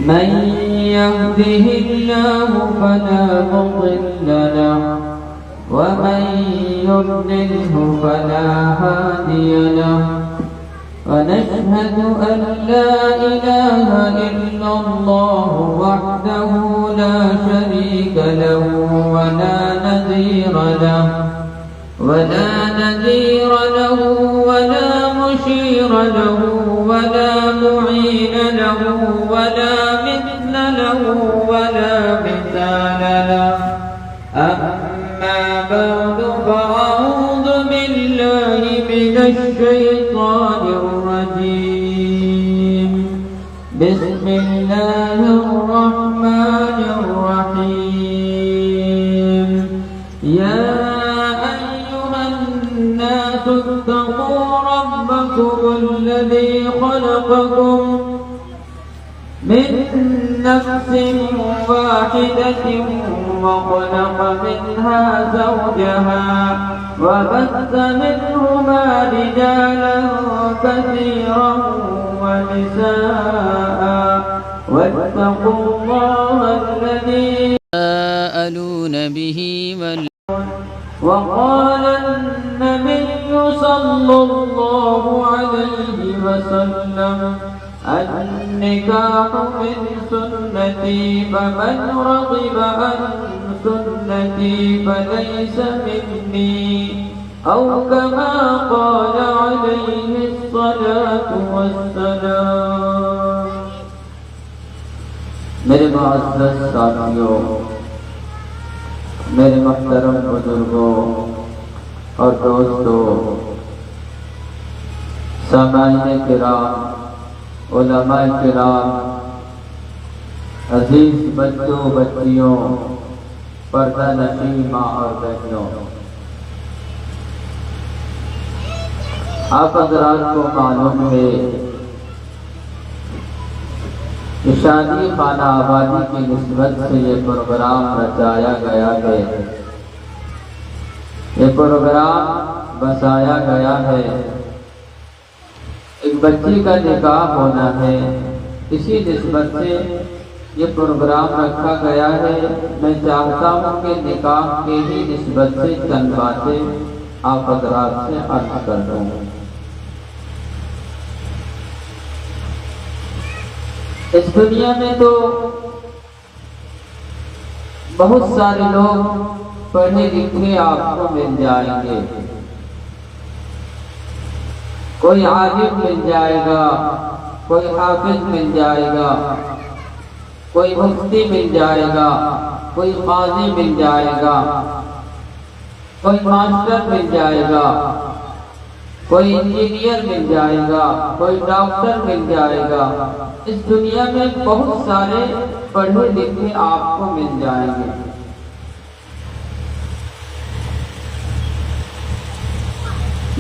من يهده الله فلا مضل له ومن يضلله فلا هادي له ونشهد أن لا إله إلا الله وحده لا شريك له ولا نظير له ولا مشير له ولا معين له ولا مثل له ولا مثال له أما بعد فأعوذ بالله من الشيطان الرجيم بسم الله الرحمن الرحيم يا أيها الناس اتقوا ربكم الذي خلقكم من نفس واحدة وخلق منها زوجها وبث منهما رجالا كثيرا ونساء واتقوا الله الذي تساءلون به وقال النبي صلى الله عليه وسلم النكاح من سنتي فمن رغب عن سنتي فليس مني أو كما قال عليه الصلاة والسلام. میرے معزز ساتھیوں، میرے محترم بزرگوں اور دوستوں، سامعین کرام، علماء کرام، عزیز بچوں بچیوں، پردہ نشین ماں اور بہنوں، آپ حضرات کو معلوم ہے کہ شادی خانہ آبادی کی نسبت سے یہ پروگرام رچایا گیا ہے، یہ پروگرام بسایا گیا ہے، ایک بچی کا نکاح ہونا ہے، اسی نسبت سے یہ پروگرام رکھا گیا ہے. میں چاہتا ہوں کہ نکاح کے ہی نسبت سے چند باتیں آپ حضرات سے عرض کر دوں. اس دنیا میں تو بہت سارے لوگ پڑھے لکھے آپ کو مل جائیں گے، کوئی عالم مل جائے گا، کوئی حافظ مل جائے گا، کوئی مفتی مل جائے گا، کوئی قاضی مل جائے گا، کوئی ماسٹر مل جائے گا، کوئی انجینئر مل جائے گا، کوئی ڈاکٹر مل جائے گا. اس دنیا میں بہت سارے پڑھے لکھے آپ کو مل جائیں گے،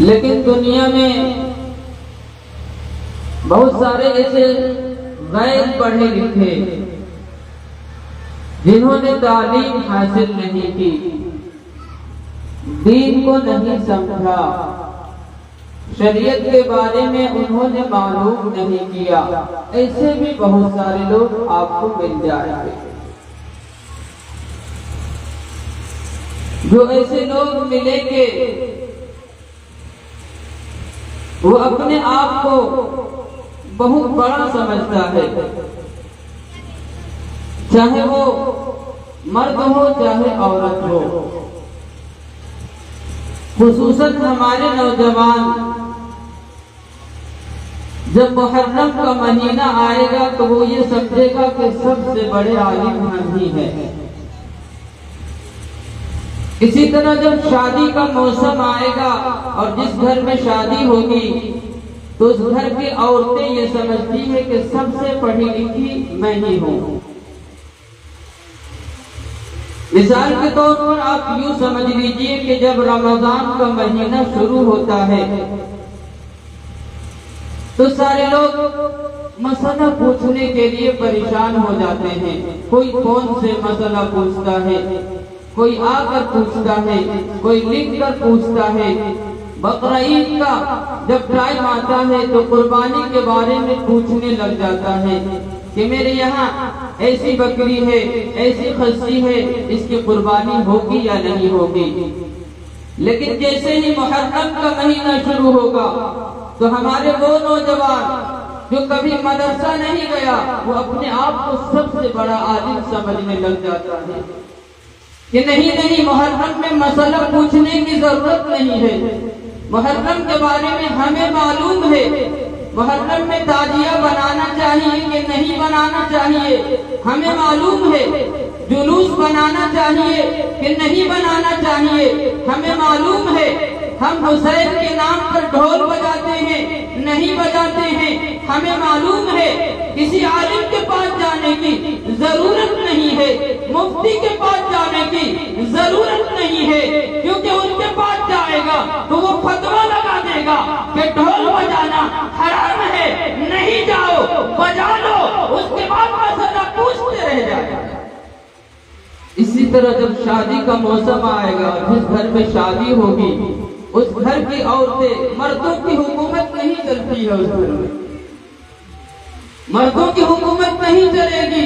لیکن دنیا میں بہت سارے ایسے غیر پڑھے لکھے جنہوں نے تعلیم حاصل نہیں کی، دین کو نہیں سمجھا، شریعت کے بارے میں انہوں نے معلوم نہیں کیا، ایسے بھی بہت سارے لوگ آپ کو مل جائیں گے. جو ایسے لوگ ملیں گے وہ اپنے آپ کو بہت بڑا سمجھتا ہے، چاہے وہ مرد ہو چاہے عورت ہو. خصوصاً ہمارے نوجوان جب محرم کا مہینہ آئے گا تو وہ یہ سمجھے گا کہ سب سے بڑے عالم ہم ہی ہیں. اسی طرح جب شادی کا موسم آئے گا اور جس گھر میں شادی ہوگی تو اس گھر کی عورتیں یہ سمجھتی ہیں کہ سب سے پڑھی لکھی میں ہی ہوں. مثال کے طور پر آپ یوں سمجھ لیجئے کہ جب رمضان کا مہینہ شروع ہوتا ہے تو سارے لوگ مسئلہ پوچھنے کے لیے پریشان ہو جاتے ہیں. کوئی فون سے مسئلہ پوچھتا ہے، کوئی آ کر پوچھتا ہے، کوئی لکھ کر پوچھتا ہے. بقرہ عید کا جب ٹائم آتا ہے تو قربانی کے بارے میں پوچھنے لگ جاتا ہے کہ میرے یہاں ایسی بکری ہے، ایسی خصی ہے، اس کی قربانی ہوگی یا نہیں ہوگی۔ لیکن جیسے ہی محرم کا مہینہ شروع ہوگا تو ہمارے وہ نوجوان جو کبھی مدرسہ نہیں گیا وہ اپنے آپ کو سب سے بڑا عالم سمجھنے لگ جاتا ہے کہ نہیں محرم میں مسئلہ پوچھنے کی ضرورت نہیں ہے، محرم کے بارے میں ہمیں معلوم ہے، محرم میں تعزیہ بنانا چاہیے کہ نہیں بنانا چاہیے ہمیں معلوم ہے، جلوس بنانا چاہیے کہ نہیں بنانا چاہیے ہمیں معلوم ہے، ہم حسین کے نام پر ڈھول بجاتے ہیں نہیں بجاتے ہیں ہمیں معلوم ہے، کسی عالم کے پاس جانے کی ضرورت نہیں ہے، مفتی کے پاس جانے کی ضرورت نہیں ہے، کیونکہ ان کے پاس جائے گا تو وہ فتویٰ لگا دے گا کہ ڈھول بجانا حرام ہے، نہیں جاؤ بجا لو، اس کے بعد مسئلہ پوچھتے رہ جائے گا۔ اسی طرح جب شادی کا موسم آئے گا، جس گھر میں شادی ہوگی اس گھر کی عورتیں، مردوں کی حکومت نہیں چلتی ہے، اس گھر میں مردوں کی حکومت نہیں چلے گی،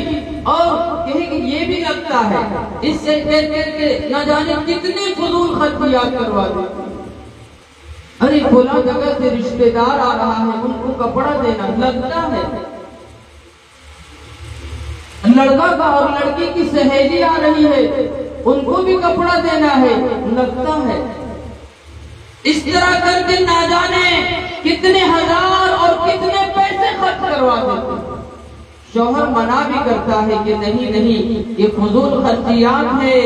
اور کہیں کہ یہ بھی لگتا ہے اس سے کہہ کے نہ جانے کتنے فضول خرچیات کروا دیتے ہیں۔ ارے فلاں جگہ سے رشتہ دار آ رہا ہے، ان کو کپڑا دینا لگتا ہے، لڑکا کا اور لڑکی کی سہیلی آ رہی ہے ان کو بھی کپڑا دینا ہے لگتا ہے، اس طرح کر کے نہ جانے کتنے ہزار اور کتنے پیسے خرچ کروا دیتے ہیں۔ شوہر منع بھی کرتا ہے کہ نہیں یہ فضول خرچیات ہے،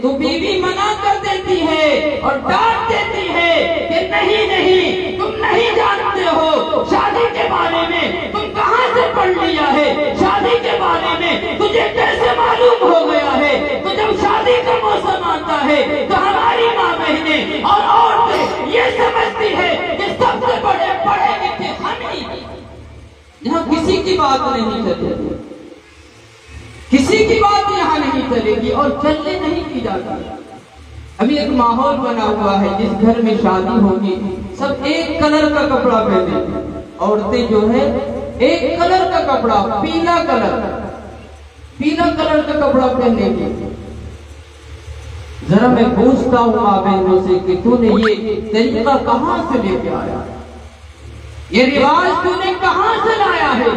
تو بیوی منع کر دیتی ہے اور ڈانٹ دیتی ہے کہ نہیں تم نہیں جانتے ہو شادی کے بارے میں، تم کہاں سے پڑھ لیا ہے شادی کے بارے میں، تجھے کیسے معلوم ہو گیا ہے؟ تو جب شادی کا موسم آتا ہے تو ہماری ماں بہنیں اور عورتیں یہ سمجھتی ہے کہ سب سے بڑے پڑھے لکھے ہم ہی، یہاں کسی کی بات نہیں چلے گی، کسی کی بات یہاں نہیں چلے گی اور چلنے نہیں کی جاتی۔ ابھی ایک ماحول بنا ہوا ہے، جس گھر میں شادی ہوگی سب ایک کلر کا کپڑا پہنے گی، عورتیں جو ہے ایک کلر کا کپڑا، پیلا کلر کا کپڑا پہنے گی۔ ذرا میں پوچھتا ہوں ماں بہنوں سے کہ تو نے یہ طریقہ کہاں سے لے کے آیا، یہ رواج تو نے کہاں سے لایا ہے؟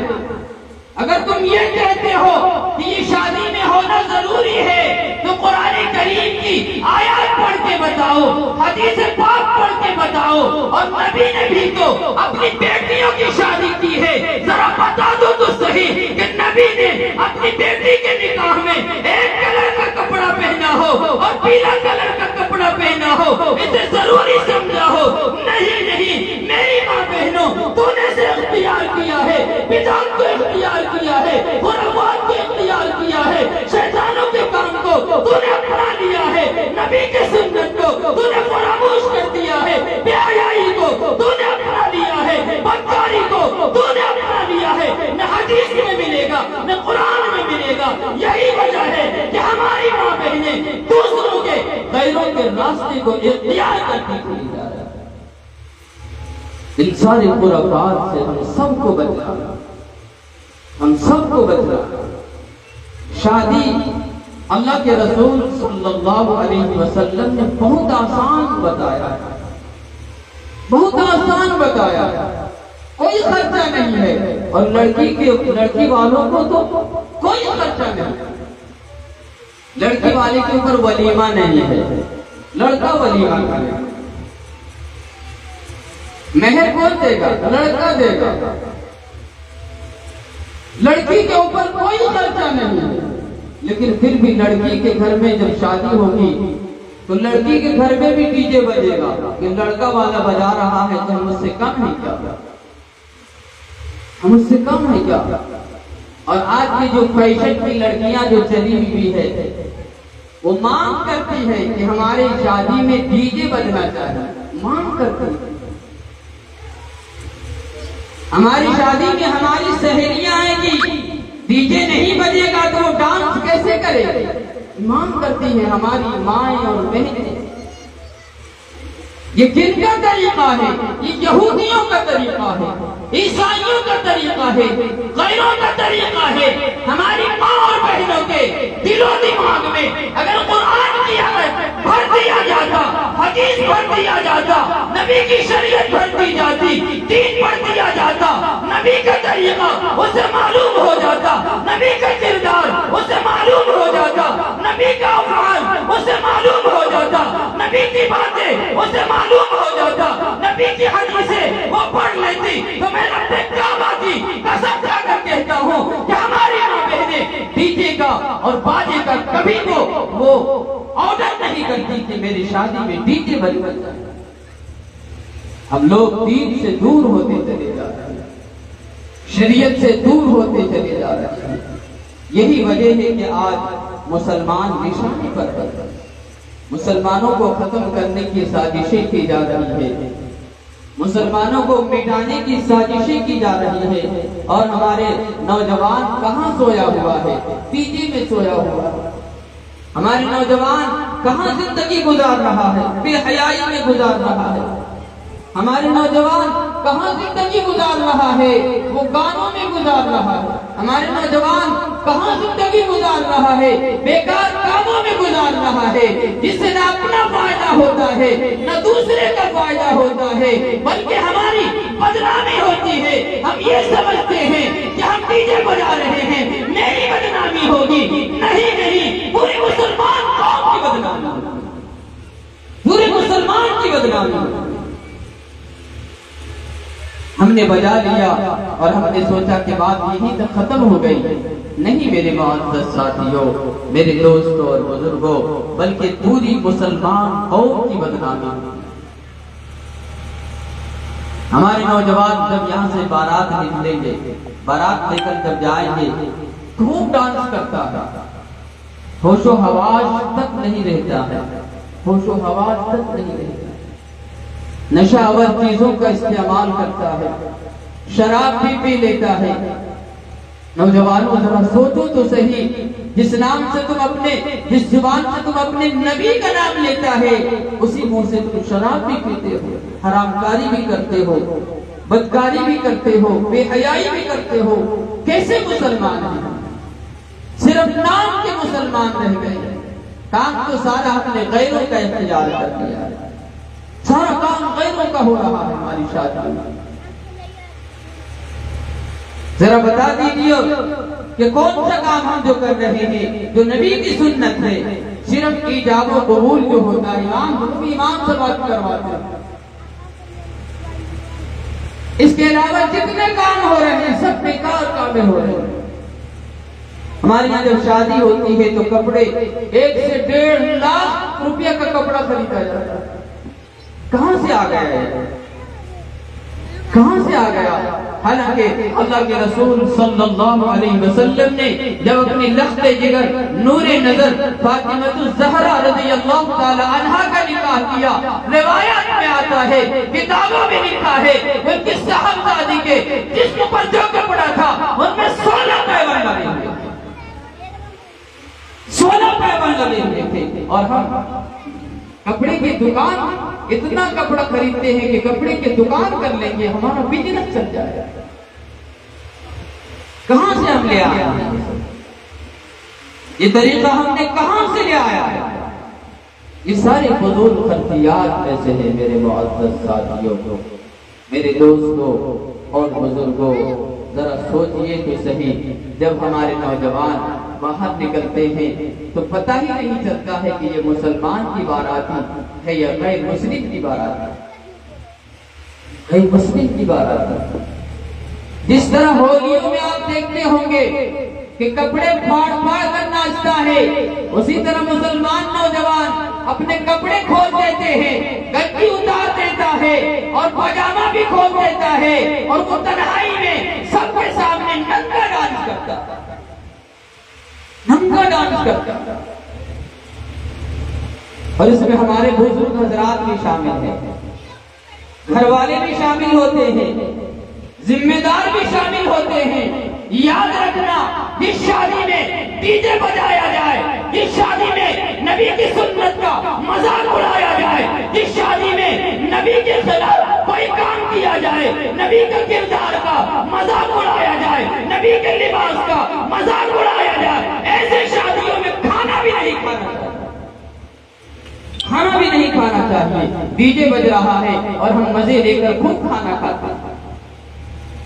اگر تم یہ کہتے ہو کہ یہ شادی میں ہونا ضروری ہے تو قرآن کریم کی آیات پڑھ کے بتاؤ، حدیث پاک پڑھ کے بتاؤ، اور نبی نے بھی تو اپنی بیٹیوں کی شادی کی ہے، ذرا بتا دو تو صحیح کہ نبی نے اپنی بیٹی کے نکاح میں ایک کلر کا کپڑا پہنا ہو اور پیلا کلر کا کپڑا پہنا ہو، اسے ضروری سمجھا ہو؟ نہیں، میری ماں بہنوں، تو نے سے اختیار کیا ہے، بدعت کو اختیار کیا ہے، خرافات کو اختیار کیا ہے، شیطانوں کے کام کو تو نے اپنا لیا ہے، نبی کے سنت کو تو نے فراموش کر دیا ہے، بے حیائی کو تو نے اپنا لیا ہے، بدکاری کو تو نے اپنا لیا ہے، نہ حدیث میں ملے گا نہ قرآن میں ملے گا۔ یہی وجہ ہے کہ ہماری ماں بہنیں دوسروں کے، غیروں کے راستے کو اختیار کرتی چلی جا رہی ہے۔ ان سارے خرافات سے ہم سب کو بچنا، شادی اللہ کے رسول صلی اللہ علیہ وسلم نے بہت آسان بتایا، کوئی خرچہ نہیں ہے، اور لڑکی والوں کو تو کوئی خرچہ نہیں، لڑکی والے کے اوپر ولیمہ نہیں ہے، لڑکا ولیمہ کرے، مہر کون دے گا؟ لڑکا دے گا، لڑکی کے اوپر کوئی خرچہ نہیں ہے۔ لیکن پھر بھی لڑکی کے گھر میں جب شادی ہوگی تو لڑکی کے گھر میں بھی ڈی جے بجے گا کہ لڑکا والا بجا رہا ہے تو ہم اس سے کم ہے کیا؟ اور آج کی جو فیشن کی لڑکیاں جو چلی ہوئی ہے وہ مانگ کرتی ہے کہ ہماری شادی میں ڈی جے بجنا چاہیے، مانگ کرتی ہے، ہماری شادی میں ہماری سہیلیاں آئیں گی، ڈی جے نہیں بجے گا تو وہ ڈانس کیسے کرے؟ مانگ کرتی ہیں ہماری مائیں اور بہنیں۔ یہ کن کا طریقہ ہے؟ یہ یہودیوں کا طریقہ ہے، عیسائیوں کا طریقہ ہے، غیروں کا طریقہ ہے۔ ہماری ماں اور بہنوں کے دل و دماغ میں اگر قرآن کی آیت بھر دیا جاتا، حدیث بھر دیا جاتا، نبی کی شریعت بھر دی جاتی، دین بھر دیا جاتا، نبی کا طریقہ اسے معلوم ہو جاتا، نبی کا کردار اسے معلوم ہو جاتا، نبی کا افعال اسے معلوم ہو جاتا، نبی کی باتیں اسے معلوم ہو جاتا، نبی کی حدیثیں وہ پڑھ لیتی، تو میں اپنے کعبہ کی قسم کھا کر کہتا ہوں کہ ہماری ماں بہنیں ڈی جے کا اور باجے کا کبھی وہ آرڈر نہیں کرتی کہ میری شادی میں ڈی جے بج جائے۔ ہم لوگ دین سے دور ہوتے چلے جا رہے ہیں، شریعت سے دور ہوتے چلے جا رہے ہیں۔ یہی وجہ ہے کہ آج مسلمان نشانی پر مسلمانوں کو ختم کرنے کی سازشیں کی جا رہی ہے، مسلمانوں کو مٹانے کی سازشیں کی جا رہی ہے، اور ہمارے نوجوان کہاں سویا ہوا ہے؟ پی جی میں سویا ہوا ہے۔ ہمارے نوجوان کہاں زندگی گزار رہا ہے؟ بے حیائی میں گزار رہا ہے۔ ہمارے نوجوان کہاں زندگی گزار رہا ہے؟ وہ گانوں میں گزار رہا ہے۔ ہمارے نوجوان کہاں زندگی گزار رہا ہے؟ بیکار کاموں میں گزار رہا ہے، جس سے نہ اپنا فائدہ ہوتا ہے نہ دوسرے کا فائدہ ہوتا ہے، بلکہ ہماری بدنامی ہوتی ہے۔ ہم یہ سمجھتے ہیں کہ ہم ڈی جے بجا رہے ہیں، میری بدنامی ہوگی۔ نہیں، پورے مسلمان قوم کی بدنامی ہوگی، پورے مسلمان کی بدنامی ہوگی۔ ہم نے بجا لیا اور ہم نے سوچا کہ بات یہی تک ختم ہو گئی۔ نہیں میرے معزز ساتھیوں، میرے دوستوں اور بزرگوں، بلکہ پوری مسلمان قوم کی بدنامی۔ ہمارے نوجوان جب یہاں سے بارات نکلیں گے، بارات لے کر جب جائیں گے، خوب ڈانس کرتا ہے، ہوش و حواس تک نہیں رہتا ہے، ہوش و حواس تک نہیں رہتا، نشہ آور چیزوں کا استعمال کرتا ہے، شراب بھی پی لیتا ہے۔ نوجوانوں ذرا سوچو تو صحیح، جس زبان سے تم اپنے نبی کا نام لیتا ہے، اسی منہ سے تم شراب بھی پیتے ہو، حرام کاری بھی کرتے ہو، بدکاری بھی کرتے ہو، بے حیائی بھی کرتے ہو۔ کیسے مسلمان ہیں؟ صرف نام کے مسلمان رہ گئے، کام تو سارا اپنے غیروں کا اختیار کر دیا ہے، سارا کام غیروں کا ہو رہا ہے ہماری شادی میں۔ ذرا بتا دیجیے کہ کون سا کام ہم جو کر رہے ہیں جو نبی کی سنت ہے؟ صرف ایجاب و قبول جو ہوتا ہے، امام سے بات کرواتے ہیں، اس کے علاوہ جتنے کام ہو رہے ہیں سب بیکار کام ہو رہے ہیں۔ ہمارے یہاں جب شادی ہوتی ہے تو کپڑے 1 سے 1.5 لاکھ روپیہ کا کپڑا خریدا جاتا ہے۔ کہاں سے آ گیا ہے؟ کہاں سے آ گیا؟ حالانکہ اللہ کے رسول صلی اللہ علیہ وسلم نے جب اپنی لخت جگر نور نظر فاطمہ الزہرا رضی اللہ تعالی عنہا کا نکاح کیا، روایات میں آتا ہے، کتابوں میں لکھا ہے، ان کی صاحبزادی کے جسم پر جو کپڑا تھا ان میں 16 پیوند لگے ہوئے تھے، 16 پیوند لگے ہوئے تھے۔ اور ہم کپڑے کی دکان اتنا کپڑا خریدتے ہیں کہ کپڑے کی دکان کر لیں گے، ہمارا بزنس چل جائے گا۔ کہاں سے ہم لے آیا؟ یہ طریقہ ہم نے کہاں سے لے آیا؟ یہ سارے فضول خرچیات میں سے ہیں میرے معزز ساتھیوں، میرے دوستوں اور بزرگوں۔ ذرا سوچئے تو صحیح، جب ہمارے نوجوان باہر نکلتے ہیں تو پتہ ہی نہیں چلتا ہے کہ یہ مسلمان کی بارات ہے یا غیر مسلم کی بارات ہے، غیر مسلم کی بارات ہے۔ جس طرح ہولیوں میں آپ دیکھتے ہوں گے کہ کپڑے پھاڑ پھاڑ کر ناچتا ہے، اسی طرح مسلمان نوجوان اپنے کپڑے کھول دیتے ہیں، گنجی اتار دیتا ہے اور پاجامہ بھی کھول دیتا ہے، اور وہ تنہائی میں سب کے سامنے ننگا ڈانس کرتا ہے، ننگا ڈانس کرتا ہے۔ اور اس میں ہمارے بزرگ حضرات بھی شامل ہیں، گھر والے بھی شامل ہوتے ہیں، ذمہ دار بھی شامل ہوتے ہیں۔ یاد رکھنا، اس شادی میں ڈی جے بجایا جائے، اس شادی میں نبی کی سنت کا مذاق اڑایا جائے، اس شادی میں نبی کے خلاف کوئی کام کیا جائے، نبی کے کردار کا مذاق اڑایا جائے، نبی کے لباس کا مذاق اڑایا جائے، ایسے شادیوں میں کھانا بھی نہیں کھانا چاہیے، کھانا بھی نہیں کھانا چاہیے۔ ڈی جے بج رہا ہے اور ہم مزے لے کر خود کھانا کھاتے ہیں،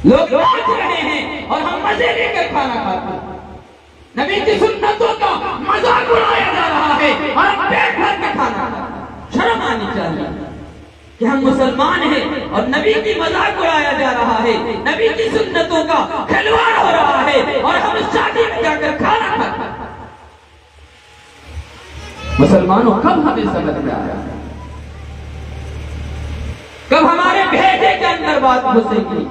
لوگ ناچ رہے ہیں اور ہم مزے لے کر کھانا کھاتے ہیں، نبی کی سنتوں کا مذاق اڑایا جا رہا ہے اور ہم پیٹ بھر کے کھانا کھاتے ہیں۔ شرم آنی چاہیے کہ ہم مسلمان ہیں اور نبی کی مذاق اڑایا جا رہا ہے، نبی کی سنتوں کا کھلواڑ ہو رہا ہے اور ہم اس شادی میں جا کر کھانا کھاتے ہیں۔ مسلمانوں کب ہمیں سمجھ میں آیا، کب ہمارے بھیجے کے اندر بات گھسے گی،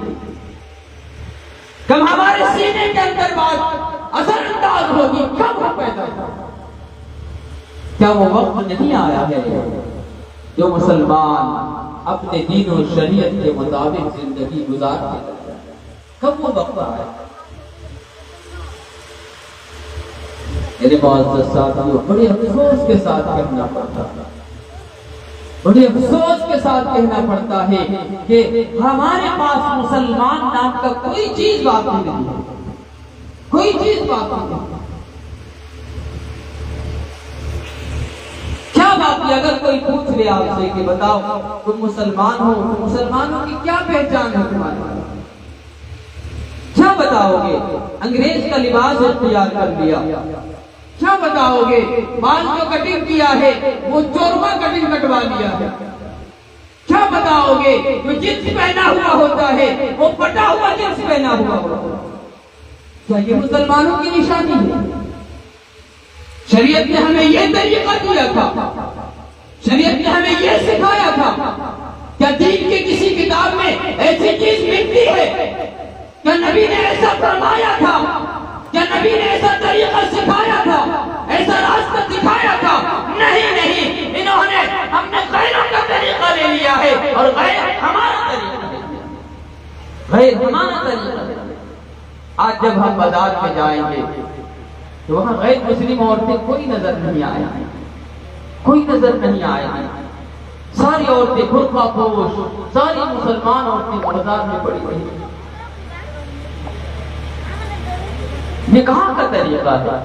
کب ہمارے سینے کے اندر بات اثر انداز ہوگی، کب ہم پیدا ہوگا؟ کیا وہ وقت نہیں آیا ہے جو مسلمان اپنے دین و شریعت کے مطابق زندگی گزارتے ہیں؟ کب وہ وقت آیا؟ میرے معزز ساتھیوں، بڑے افسوس کے ساتھ کہنا پڑتا ہے، بڑے افسوس کے ساتھ کہنا پڑتا ہے کہ ہمارے پاس مسلمان نام کا کوئی چیز باقی نہیں ہے، کوئی چیز باقی نہیں۔ کیا باقی؟ اگر کوئی پوچھ لے آپ سے کہ بتاؤ تم مسلمان ہو تو مسلمانوں کی کیا پہچان ہے تمہاری، کیا بتاؤ گے؟ انگریز کا لباس اختیار کر لیا، کیا بتاؤ گے؟ بال جو کٹنگ کیا ہے وہ چورما کٹنگ کٹوا لیا ہے، کیا بتاؤ گے؟ جو جنس پہنا ہوا ہوتا ہے وہ پٹا ہوا جنس پہنا ہوا ہوتا ہے، کیا یہ مسلمانوں کی نشانی ہے؟ شریعت نے ہمیں یہ طریقہ دیا تھا، شریعت نے ہمیں یہ سکھایا تھا، کیا دین کی کسی کتاب میں ایسی چیز ملتی ہے؟ کیا نبی نے ایسا فرمایا تھا؟ کیا نبی نے ایسا طریقہ سکھایا تھا، ایسا راستہ دکھایا تھا؟ نہیں نہیں، انہوں نے ہم نے غیروں کا طریقہ لے لیا ہے اور غیر ہمارا طریقہ لے لیا، غیر ہمارا طریقہ لے لیا۔ آج جب ہم بازار میں جائیں گے تو وہاں غیر مسلم عورتیں کوئی نظر نہیں آئے، کوئی نظر نہیں آئے، ساری عورتیں برقع پوش، ساری مسلمان عورتیں بازار میں پڑی ہوئی ہیں۔ یہ کہاں کا طریقہ ہے؟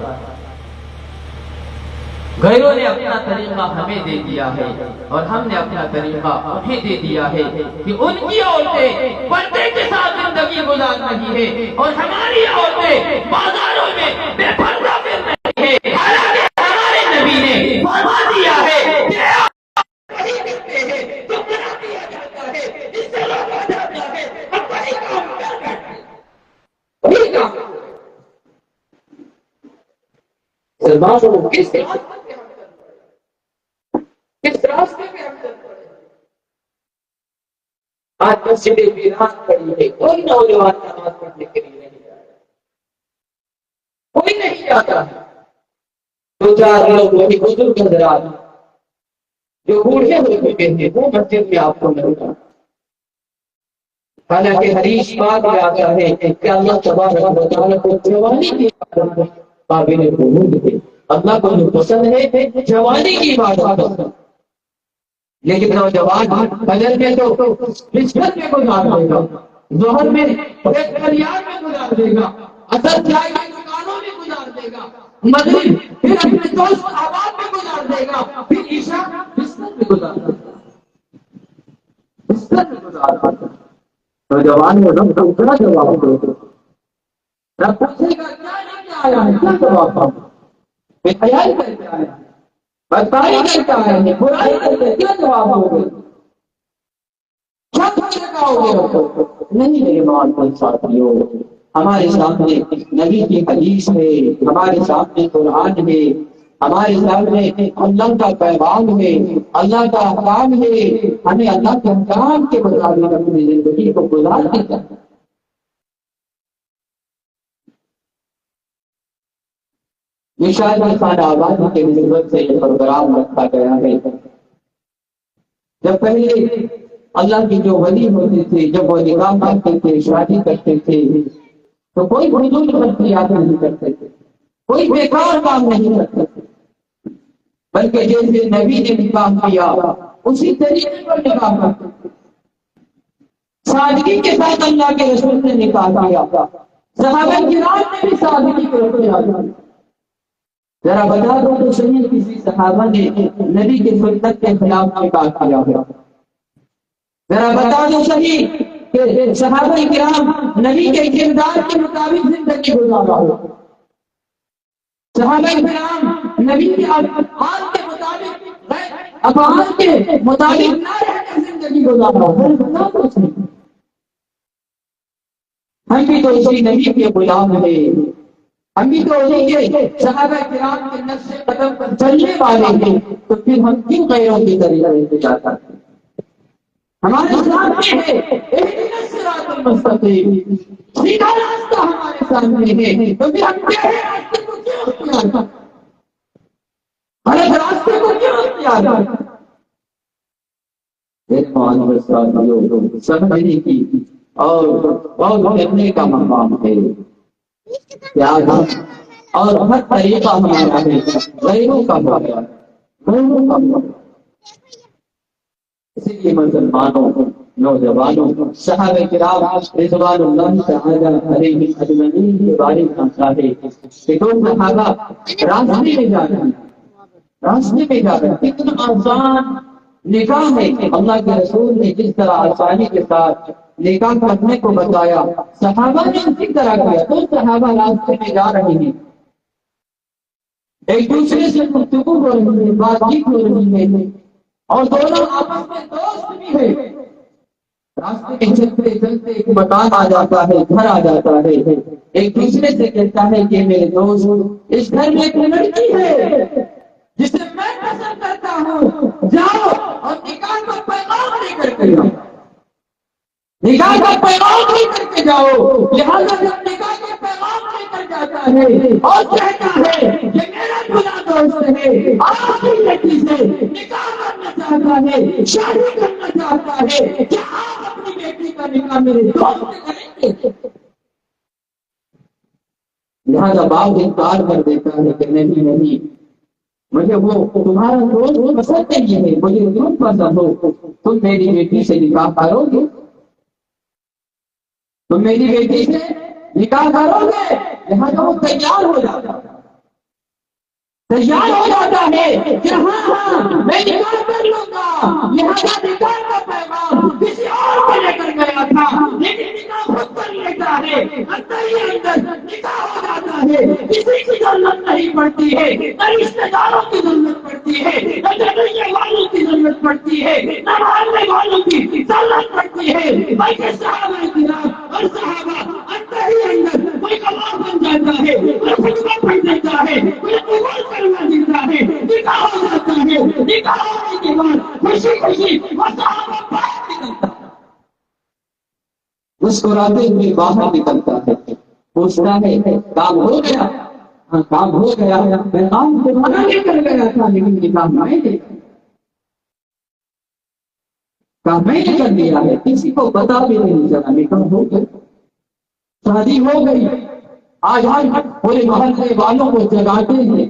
غیروں نے اپنا طریقہ ہمیں دے دیا ہے اور ہم نے اپنا طریقہ انہیں دے دیا ہے کہ ان کی عورتیں پردے کے ساتھ زندگی گزار رہی ہے اور ہماری عورتیں بازاروں میں بے پردہ پھر رہی ہے، حالانکہ ہمارے نبی نے فرما دیا ہے کہ کس راستے پہ ہم چل پڑے؟ آج مسجد ویران پڑی ہے، کوئی نوجوان نماز پڑھنے کے لیے نہیں جاتا، کوئی نہیں جاتا، دو چار لوگ وہی بزرگ حضرات جو بوڑھے ہو چکے ہیں وہ مسجد میں آپ کو ملتا، حالانکہ حدیث پاک میں آتا ہے کہ اللہ تبارک و تعالیٰ کو جوانی کی قابل قبول ہے، اللہ کو جو پسند ہے جوانی کی عبادت، لیکن نوجوان فجر میں تو بستر میں گزار دے گا، ظہر میں ایک دریا میں گزار دے گا، اثر چائے کی دکانوں میں گزار دے گا، مغرب پھر اپنے دوست احباب میں گزار دے گا، پھر عشاء بستر میں گزار دے گا، بستر میں گزار دے گا۔ نوجوان میں رب کو اتنا جواب دے دو، رب پوچھے گا کیا لے کے آیا ہے، کیا جواب دو؟ بے حیائی کر کے آیا ہے، بدکاری کر کے آیا ہے، برائی کر کے، کیا جواب دو گے؟ کیا لگاؤ گے؟ نہیں میرے معزز ساتھیوں، ہمارے سامنے نبی کی حدیث ہے، ہمارے سامنے قرآن ہے، ہمارے سامنے اللہ کا پیغام ہے، اللہ کا احکام ہے، ہمیں اللہ کے احکام کے مطابق اپنی زندگی کو گزارنے کا۔ یہ شاید خانہ آبادی کے نسبت سے یہ پروگرام رکھا گیا ہے۔ جب پہلے اللہ کی جو ولی ہوتے تھے، جب وہ نکاح کرتے تھے، شادی کرتے تھے، تو کوئی فضول خرچیات نہیں کرتے تھے، کوئی بیکار کام نہیں کرتے تھے، بلکہ جیسے نبی نے نکاح کیا اسی طریقے پر نکاح کرتے تھے. سادگی کے ساتھ اللہ کے رسول نے نکاح کیا. صحابہ کرام نے بھی سادگی کو اختیار کیا. ذرا بتا دو تو صحیح کسی صحابہ نے نبی کے سنت کے خلاف نکاح کیا ہے؟ ذرا بتا دو صحیح کہ صحابہ کرام نبی کے کردار کے مطابق زندگی گزارا ہو. صحابہ کرام نبی کے افعال کے مطابق افعال کے مطابق نہ رہ کر زندگی گزارا ہو. ہم بھی تو اسی نبی کے غلام ہیں. ہم بھی تو اسی کے صحابہ کرام کے نقش قدم پر چلنے والے ہیں. تو پھر ہم کیوں غیروں کی طریقہ انتظار کرتے ہیں؟ ہمارے سامنے ہے اہدنا الصراط المستقیم، سیدھا راستہ ہمارے سامنے ہے. تو پھر ہم ٹیڑھے راستے کو کیوں اختیار کرتے ہیں؟ غلط راستے کو کیوں اختیار کرتے ہیں؟ ایک معلوم ساتھیوں سمجھنے کی اور کرنے کا مقام ہے. کیا اور ہر طریقہ ہمارا ہے غیروں کا ہوا، غیروں کا ہوا. اسی لیے مسلمانوں، نوجوانوں، صحابہ کرام رضوان اللہ تعالی علیہم اجمعین کے بارے میں چاہے کہ دو صحابہ راستے میں جا رہے ہیں. کتنا آسان نکاح ہے. اللہ کے رسول نے جس طرح آسانی کے ساتھ نکاح کرنے کو بتایا، صحابہ نے اسی طرح کیا. تو صحابہ راستے میں جا رہے ہیں، ایک دوسرے سے گفتگو ہو رہی ہے، بات چیت ہو رہی ہے، اور دونوں آپس میں دوست بھی ہے. راستے میں چلتے چلتے ایک مکان آ جاتا ہے، گھر آ جاتا ہے. ایک دوسرے سے کہتا ہے کہ میرے دوست اس گھر میں ایک لڑکی ہے جسے میں پسند کرتا ہوں، جاؤ اور نکاح کا پیغام لے کر کے جاؤ. نکاح کا پیغام لے کر کے جاؤ. لہٰذا جب نکاح کا پیغام لے کر جاتا ہے اور کہتا ہے کہ میرا بلا دوست ہے، آپ کی لڑکی سے نکاح کرنا چاہتا ہے، شادی کرنا چاہتا ہے، کیا آپ اپنی بیٹی کا نکاح میرے دوست سے کریں گے؟ لہٰذا باپ انکار کر دیتا ہے کہ نہیں، مجھے وہ تمہارا دوست پسند نہیں ہے، مجھے تم پسند ہو، تم میری بیٹی سے نکاح کرو گے؟ تم میری بیٹی سے نکاح کرو گے؟ لہٰذا وہ تیار ہو جاتا ہے کہ ہاں میں نکاح کر لوں گا. لہٰذا نکاح کا پیغام کسی اور کو لے کر گیا تھا، لیکن نکاح خود کر لیتا ہے. اندر ہی اندر نکاح ہو جاتا ہے. کسی کی ضرورت نہیں پڑتی ہے، نہ رشتے داروں کی ضرورت پڑتی ہے، نہ جگہ والوں کی ضرورت پڑتی ہے، نہ ماننے والوں کی ضرورت پڑتی ہے. بلکہ صحابہ کرام اور صحابہ اندر ہی اندر کوئی کمال بن جاتا ہے، کوئی خطبہ پڑھ دیتا ہے، کوئی قبول کروا دیتا ہے، نکاح ہو جاتا ہے. نکاح ہونے کے بعد خوشی خوشی وہ صحابہ باہر نکلتا ہے، مسکراتے ہوئے باہر نکلتا ہے. پوچھتا ہے کام ہو گیا؟ ہاں کام ہو گیا. میں کام کو منع نہیں کر گیا تھا، لیکن نکاح میں نے کام میں نے کر دیا ہے، کسی کو پتا بھی نہیں چلا. نکاح ہو گیا، شادی ہو گئی. آج ہم پورے محلے والوں کو جگاتے ہیں،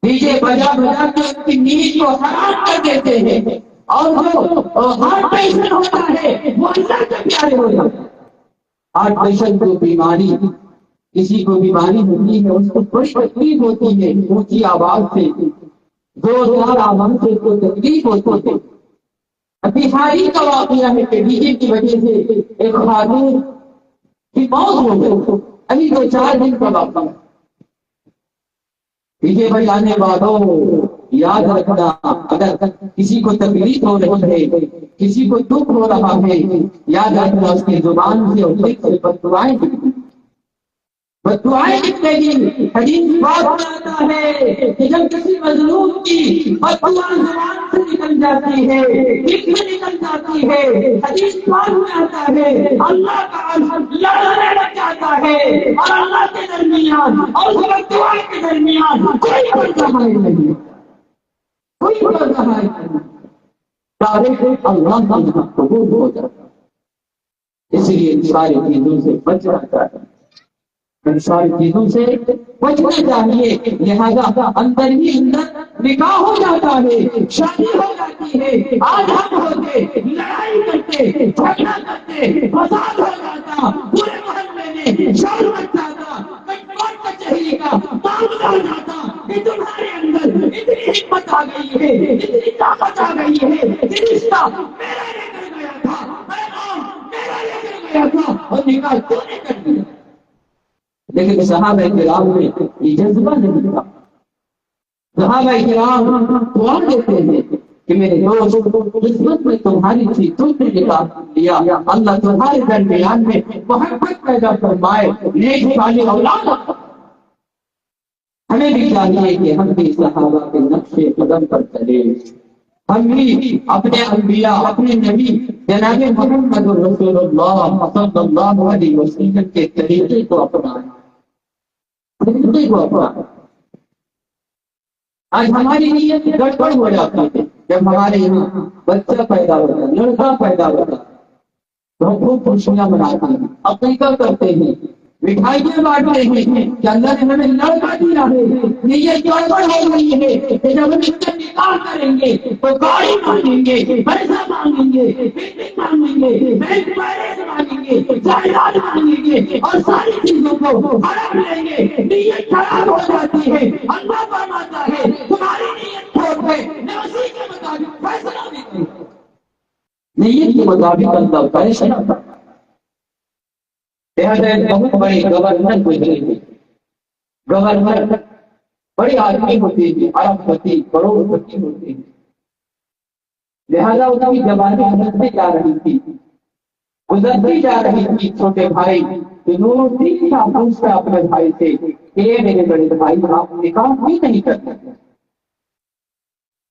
ڈی جے بجا بجا کے ان کی نیند کو حرام کر دیتے ہیں، اور جو ہارٹ پیشنٹ ہوتا ہے وہ اللہ کے پیارے ہو جاتے ہیں. ہارٹ پیشنٹ کو بیماری، کسی کو بیماری ہوتی ہے، اس کو بڑی تکلیف ہوتی ہے، اونچی آواز سے، زوردار آواز سے اس کو تکلیف ہوتی ہے. ابھی حال ہی کا واقعہ ہے کہ ڈی جے کی وجہ سے ایک خاتون کی موت ہو گئی. ابھی 2-4 دن کا واقعہ. ڈی جے بجانے والوں یاد رکھنا، اگر کسی کو تکلیف ہو رہی ہے، کسی کو دکھ ہو رہا ہے، یاد رکھنا اس کی زبان سے اور دل سے بددعائیں کتنے گی. حدیث بات آتا ہے کہ جب کسی مظلوم کی بددعا زبان سے نکل جاتی ہے، دل سے نکل جاتی ہے، حدیث بات میں آتا ہے اللہ کا عرش لڑنے لگ جاتا ہے، اور اللہ کے درمیان اور بددعا کے درمیان کوئی پردہ نہیں، کوئی پردہ نہیں. تاریخ اللہ کا یہاں قبول ہو جاتا ہے. اس لیے ساری چیزوں سے بچ جاتا ہے. ان ساری چیزوں سے بچنا چاہیے. لہذا اندر ہی اندر نکاح ہو جاتا ہے, شادی ہو جاتی ہے. آج ہم ہوتے لڑائی کرتے, جھگڑا کرتے, فساد ہو جاتا, پورے محلے میں شور مچ جاتا, کٹ کچہری کا معاملہ ہو جاتا کہ تمہارے اندر اتنی ہمت آ گئی ہے, اتنی طاقت آ گئی ہے کہ رشتہ میرا لے کر گیا تھا, پیغام میرا لے کر گیا تھا اور نکاح تو نے کر دیا. لیکن صحابہ کرام میں یہ جذبہ نہیں تھا. صحابہ کرام دعا دیتے ہیں کہ میرے دوست قسمت میں تمہاری تھی, تم نے نکاح لیا, اللہ تمہارے درمیان میں محبت پیدا فرمائے, نیک صالح اولاد. ہمیں بھی چاہیے کہ ہم بھی صحابہ کے نقش قدم پر چلیں, ہم بھی اپنے انبیاء, اپنے نبی جناب محمد رسول اللہ صلی اللہ علیہ وسلم کے طریقے کو اپنائیں. آج ہماری نیت گڑبڑ ہو جاتی ہے. جب ہمارے یہاں بچہ پیدا ہوتا ہے, لڑکا پیدا ہوتا ہے, تو ہم خوب خوشیاں مناتے ہیں, عقیقہ کرتے ہیں, مٹھائیاں بانٹتے ہیں کہ اللہ نے ہمیں لڑکا دیا ہے. یہ گڑبڑ ہو رہی ہے کہ جب ہم اس کا نکاح کریں گے تو گاڑی مانگیں گے, پیسہ مانگیں گے, بلڈنگ مانگیں گے, بینک بیلنس مانگیں گے, جائیداد مانگیں گے اور ساری چیزوں کو ہڑپ لیں گے. نیت خراب ہو جاتی ہے. اللہ فرماتا ہے تمہاری نیت چھوڑ دے, میں اسی کے مطابق فیصلہ بھی کروں. نیت کے مطابق اللہ فیصلہ کرتا. بہت بڑے گورنر گزرے تھے. گورنر بڑے آدمی ہوتے تھے, ارب پتی, کروڑ پتی ہوتے تھے. لہذا ان کی جوانی گزرتے جا رہی تھی, گزرتی جا رہی تھی. چھوٹے بھائی پوچھتا اپنے بھائی سے کہ میرے بڑے بھائی آپ نکاح بھی نہیں کر سکتے,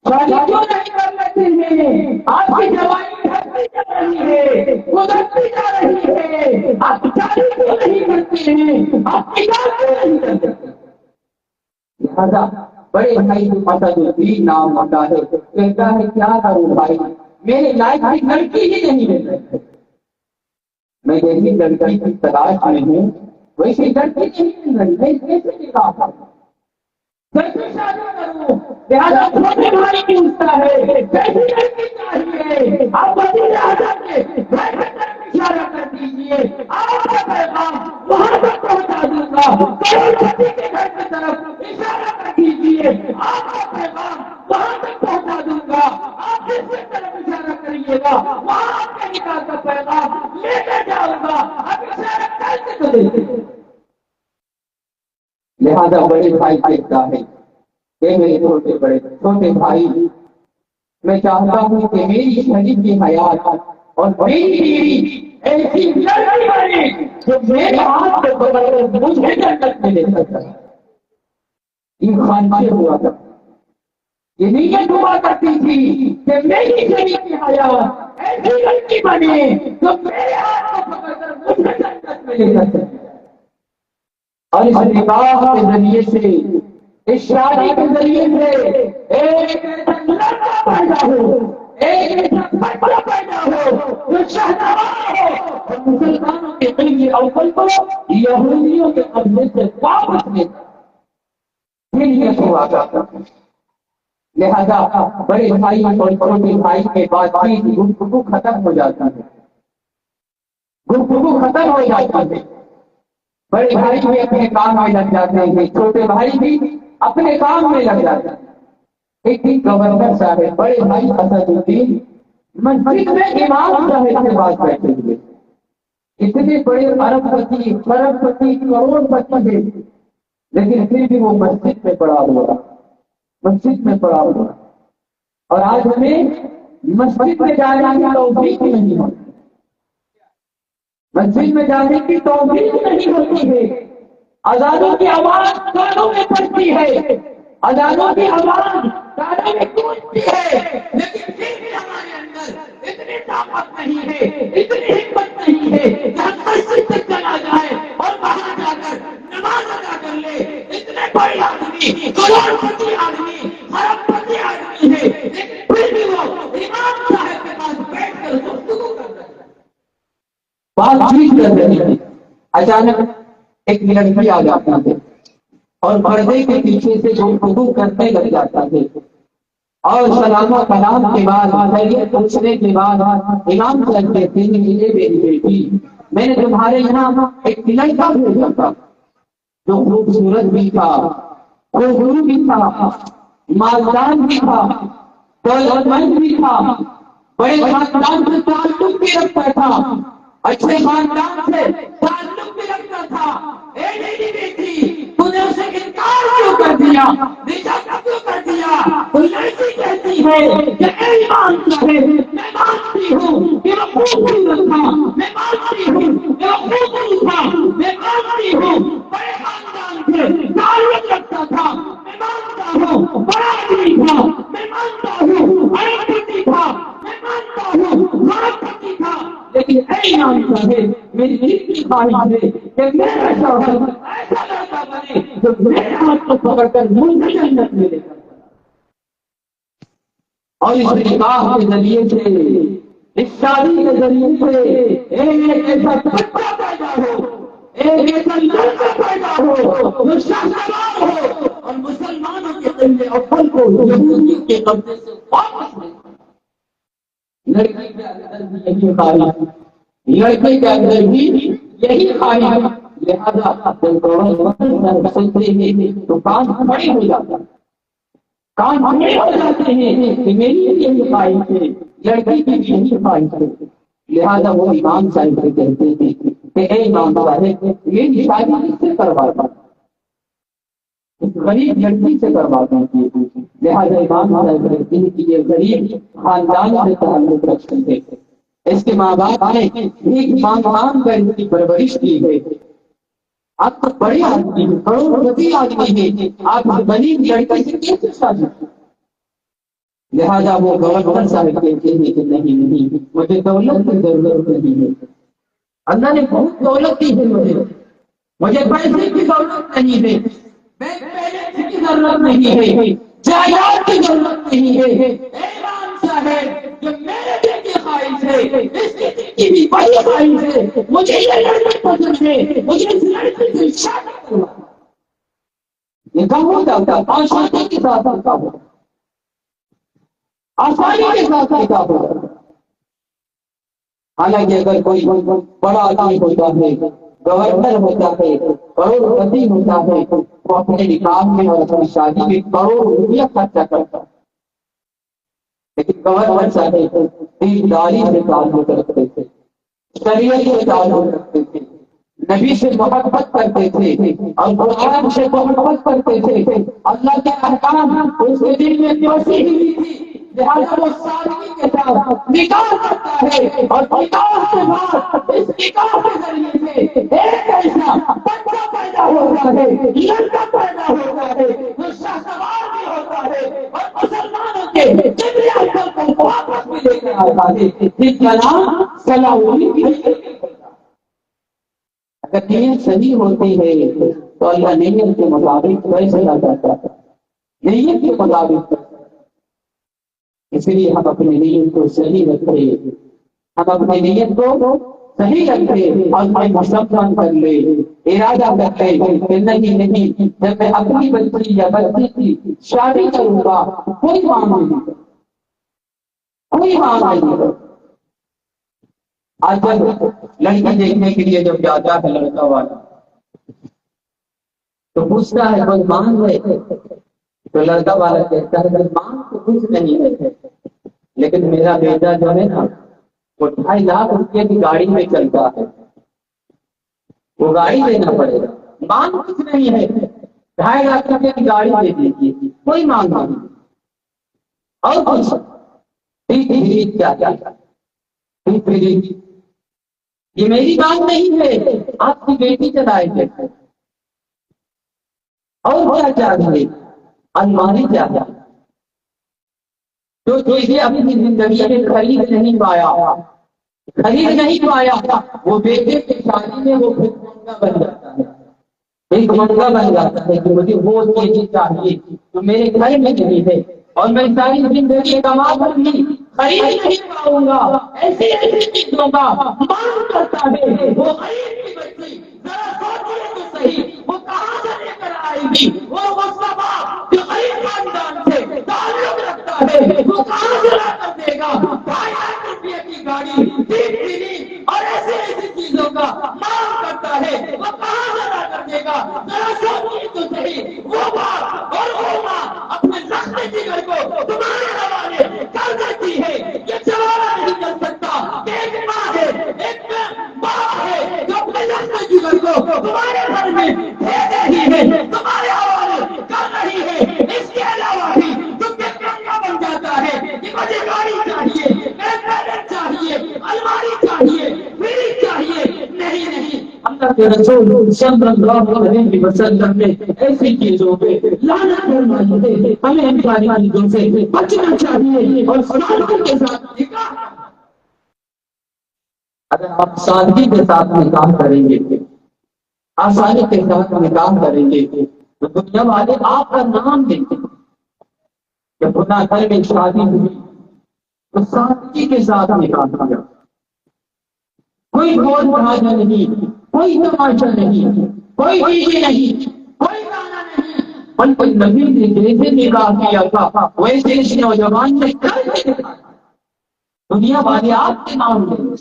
شادی کیوں نہیں کر سکتے ہیں؟ آپ کی جوانی گھٹتی جا رہی ہے, گزرتی جا رہی ہے, آپ شادی کیوں نہیں کرتے ہیں, آپ نکاح کیوں نہیں کر سکتے؟ لہذا بڑے بھائی کو پتہ نہیں نام ہوتا ہے, کہتا ہے کیا کروں بھائی, میرے لائق کی لڑکی ہی نہیں مل رہی. میں جیسی لڑکی کی تلاش میں ہوں ویسی لڑکی نہیں مل رہی, میں کیسے نکاح کروں, کیسے شادی کروں؟ لہٰذا چھوٹے بھائی پوچھتا ہے کیسی لڑکی چاہیے. آپ وزیر اعظم کے اشارہ کر دیجیے, آپ کا پیغام وہاں تک پہنچا دوں گا. کروڑپتی کے گھر کی طرف اشارہ کر دیجیے, آپ کا پیغام وہاں تک پہنچا دوں گا. آپ جس کی طرف اشارہ کریے گا وہاں آپ کے نکاح کا پیغام لے کر جاؤں گا. اب اشارہ کیسے کریں؟ لہذا بڑے بھائی کہتا ہے کہ میرے چھوٹے بھائی, میں چاہتا ہوں کہ میری شریف کی حیات اور میری بیوی ایسی لڑکی بنے جو میرے ہاتھ سے پکڑ مجھے جنت میں لے سکتا ہے. یہ خانقاہ ہوا تھا, یہ نیت ہوا کرتی تھی کہ میری شریف کی حیات ایسی لڑکی بنے جو میرے ہاتھ سے پکڑ کر مجھے جنت میں لے سکتا ہے. اور اس نکاح کے ذریعے سے, اس شادی کے ذریعے سے ایک ایسا لڑکا پیدا ہو, ایک ایسا بچہ پیدا ہو جو شہنواز ہو اور مسلمانوں کے قبضے اول کو یہودیوں کے قبضے سے واپس لے ہوا کرتا. لہذا بڑے بھائی اور چھوٹے بھائی کے بعد گفتگو ختم ہو جاتا ہے, گفتگو ختم ہو جاتا ہے. بڑے بھائی بھی اپنے کام میں لگ جاتے ہیں, چھوٹے بھائی بھی اپنے کام میں لگ جاتے ہیں. ایک دن گورنر صاحب بڑے بھائی اسد الدین مسجد میں امام صاحب کے پاس بیٹھے ہوئے. اتنے بڑے ارب پتی, کروڑ پتی تھے, لیکن پھر بھی وہ مسجد میں پڑا ہوا. اور آج ہمیں مسجد میں جانے کی توفیق نہیں ہوتی, مسجد میں جانے کی توفیق نہیں ہوتی ہے. اذانوں کی آواز کانوں میں پڑتی ہے, اذانوں کی آواز کانوں میں گونجتی ہے, لیکن پھر بھی ہمارے اندر اتنی طاقت نہیں ہے, اتنی ہمت نہیں ہے کہ ہم مسجد تک چلا جائے اور وہاں جا کر نماز ادا کر لے. اتنے بڑے آدمی, کروڑپتی آدمی, اربپتی آدمی ہے, لیکن پھر بھی وہ امام صاحب کے پاس بیٹھ کر گفتگو کر رہے ہیں, بات چیت کر رہے ہیں. اچانک ایک لڑکی آ جاتا ہے اور پردے کے پیچھے سے گفتگو کرنے لگ جاتا ہے، اور سلام و کلام کے بعد خیریت پوچھنے کے بعد امام صاحب کہتے ہیں کہ یہ میری بیٹی، میں نے تمہارے یہاں ایک لڑکا بھیجا تھا جو خوبصورت بھی تھا، خوبصورت بھی تھا، مالدار بھی تھا، دولت مند بھی تھا، بڑے خاندان سے تعلق بھی رکھتا تھا، اچھے خاندان سے تعلق بھی رکھتا تھا۔ اے میری بیٹی، تو نے اسے انکار کیوں کر دیا، ریجیکٹ کیوں کر دیا؟ تو لڑکی کہتی ہے کہ اے ایمان والے، میں مانتی ہوں کہ وہ خوبصورت تھا، میں مانتی ہوں کہ وہ خوبصورت تھا، میں مانتی ہوں بڑے خاندان سے تعلق رکھتا تھا، میں مانتا ہوں بڑا آدمی تھا، میں مانتا ہوں اربپتی تھا، میں مانتا ہوں کروڑپتی تھا، لیکن اے ایمان والے، میری اتنی خواہش ہے کہ میرا شوہر ایسا لڑکا بنے جو میرے ہاتھ کو پکڑ کر مجھے جنت میں لے کر جائے، اور اس نکاح کے ذریعے سے، اس شادی کے ذریعے سے ایک ایسا بچہ پیدا ہو، ایک ایسا لڑکا پیدا ہو جو شاہسوار ہو اور مسلمانوں کے قبضے اول کو یہودیوں کے قبضے سے واپس لے۔ لڑکی کے اندر بھی یہی خواہش، لڑکے کے اندر بھی یہی خواہش، لہذا سنتے ہیں تو کان بڑے ہو جاتا ہے، کان بڑے ہو جاتے ہیں کہ میری یہی خواہش ہے، لڑکی کی بھی یہی خواہش ہے۔ لہذا وہ امام صاحب سے کہتے ہیں کہ اے امام صاحب، یہ شادی کس سے کرواتا، غریب لڑکی سے کرواتا ہے۔ لہٰذا امام صاحب کہتے ہیں کہ یہ غریب خاندان سے تعلق رکھتے ہیں، اس کے ماں باپ نے ایک خاندان کا ان کی پرورش کی ہے، آپ تو بڑے آدمی ہیں، کروڑپتی آدمی ہیں، آپ غریب لڑکی سے کیسے شادی؟ لہٰذا وہ گورنر صاحب کہتے ہیں کہ نہیں، مجھے دولت کی ضرورت نہیں ہے، اللہ نے بہت دولت دی ہے، مجھے پیسے کی ضرورت نہیں ہے، بینک بیلنس کی ضرورت نہیں ہے، جائیداد کی ضرورت نہیں ہے۔ امام صاحب، جو میرے دل کی خواہش ہے، اس کی دل کی بھی بڑی خواہش ہے، مجھے یہ لڑکی پسند ہے، مجھے اس لڑکی سے شادی کرنا۔ نکاح ہو جاتا، آسانی کے ساتھ نکاح ہو، آسانی کے ساتھ نکاح ہو۔ حالانکہ اگر کوئی بڑا آدمی ہوتا ہے، گورنر ہوتا ہے، کروڑپتی ہوتا ہے، تو اپنے نکاح میں اور اپنی شادی میں کروڑ روپیہ خرچہ کرتا ہے، لیکن گورنر صاحب دینداری سے تعلق رکھتے تھے، شریعت سے تعلق رکھتے تھے، نبی سے محبت کرتے تھے اور قرآن سے محبت کرتے تھے، اللہ کے احکام اس کے دل میں توسیع ہوئی تھی، لہٰذا وہ سادگی کے ساتھ نکاح کرتا ہے، اور نکاح کے بعد اس نکاح کے ذریعے سے ایک ایسا بچہ پیدا ہوتا ہے، لڑکا پیدا ہوتا ہے جو شاہسوار بھی ہوتا ہے اور مسلمانوں کے کبریاء کو واپس بھی لے کر آتا ہے، جس کا نام صلاح الدین۔ اگر نیت صحیح ہوتی ہے تو اللہ نیت کے مطابق فیصلہ کرتا ہے، نیت کے مطابق۔ اس لیے ہم اپنی نیت کو صحیح رکھیں، ہم اپنی نیت کو صحیح رکھیں اور کوئی مسلمان کر لے، ارادہ کرتے کہ نہیں، جب میں اپنی بچی یا بچی کی شادی کروں گا کوئی مانگ نہیں، کوئی مانگ نہیں۔ آج جب لڑکی دیکھنے کے لیے جب جاتا ہے لڑکا والا تو پوچھتا ہے کوئی مانگ ہے، تو لڑکا والا کہتا ہے مانگ تو کچھ نہیں ہے، لیکن میرا بیٹا جو ہے نا وہ 2.5 لاکھ روپے کی گاڑی میں چلتا ہے، وہ گاڑی لینا پڑے گا، مانگ کچھ نہیں ہے، 2.5 لاکھ روپے کی گاڑی لے دیجیے، کوئی مانگ نہیں۔ اور کچھ کیا یہ میری بات نہیں ہے، آپ کی بیٹی چلائے گی، اور کیا چاہیے؟ الماری چاہیے، جو چیزیں اپنی زندگی میں خرید نہیں پایا وہ بیٹے کی شادی میں وہ بھیک منگا بن جاتا ہے، ایک منگا بن جاتا ہے کہ مجھے وہ چیزیں چاہیے جو میرے گھر میں نہیں ہے، اور میں ساری زندگی کما کر بھی خرید نہیں پاؤں گا، ایسی چیزوں کا مانگ کرتا ہے۔ وہ غریب کی بچی ذرا سوچیے تو گاڑی، اور ایسی ایسی چیزوں کا مانگ کرتا ہے، وہ کہاں ادا کر دے گا؟ ذرا سوچیے تو صحیح، وہ بات اور وہ ماں اپنے لخت جگر کو تمہارے حوالے کر دیتی ہے، یہ جواب نہیں کر سکتا کہ ایک ماں ہے، ایک باپ ہے جو اپنے لخت جگر کو تمہارے گھر میں دے رہی ہے، تمہارے حوالے کر رہی ہے۔ اس کے علاوہ بھی جو بن جاتا ہے کہ مجھے گاڑی چاہیے، چاہیے، الماری چاہیے، میری چاہیے، نہیں، اللہ کے رسول صلی اللہ علیہ وسلم نے ایسی چیزوں پہ لعنت فرمائی ہے۔ ہمیں ان ساری چیزوں سے بچنا چاہیے اور سادگی کے ساتھ نکاح، اگر آپ سادگی کے ساتھ نکاح کریں گے، آسانی کے ساتھ نکاح کریں گے، تو دنیا والے آپ کا نام لیں گے۔ جب خدا گھر میں شادی ہوئی تو سادگی کے ساتھ نکاح کیا، کوئی بول بھاجا نہیں، کوئی تماشا نہیں، کوئی ڈیجے نہیں، کوئی گانا نہیں، بلکہ نبی نے جیسے نکاح کیا تھا ویسے اس نوجوان نے کر کے دکھایا۔ دنیا والے آپ کے نام لیں گے،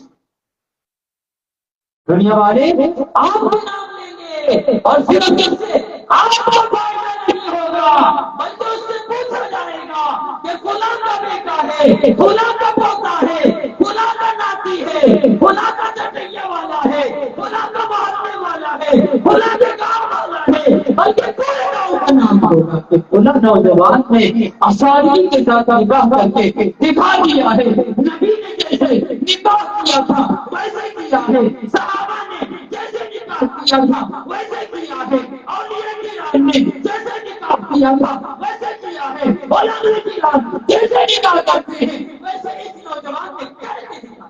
دنیا والے آپ کے نام لیں گے، اور صرف اس سے آپ کو فائدہ نہیں ہوگا، بلکہ اس سے پوچھا جائے گا کہ فلاں کا بیٹا ہے، فلاں کا پوتا ہے، فلاں کا ناتی ہے، فلاں کا چٹیا والا ہے، فلاں کا محلے والا ہے، فلاں کے گاؤں والا ہے، بلکہ پورے گاؤں کا نام ہوگا کہ فلاں نوجوان نے آسانی کے ساتھ نکاح کر کے دکھا دیا ہے۔ نبی نے جیسے نکاح کیا تھا ویسے کیا ہے، صحابہ نے جیسے نکاح کیا تھا ویسے کیا ہے، اولیاء کرام نے جیسے نکاح کیا تھا ویسے کیا ہے، علماء کرام جیسے نکاح کرتے ہیں ویسے اس نوجوان نے کر کے دکھایا۔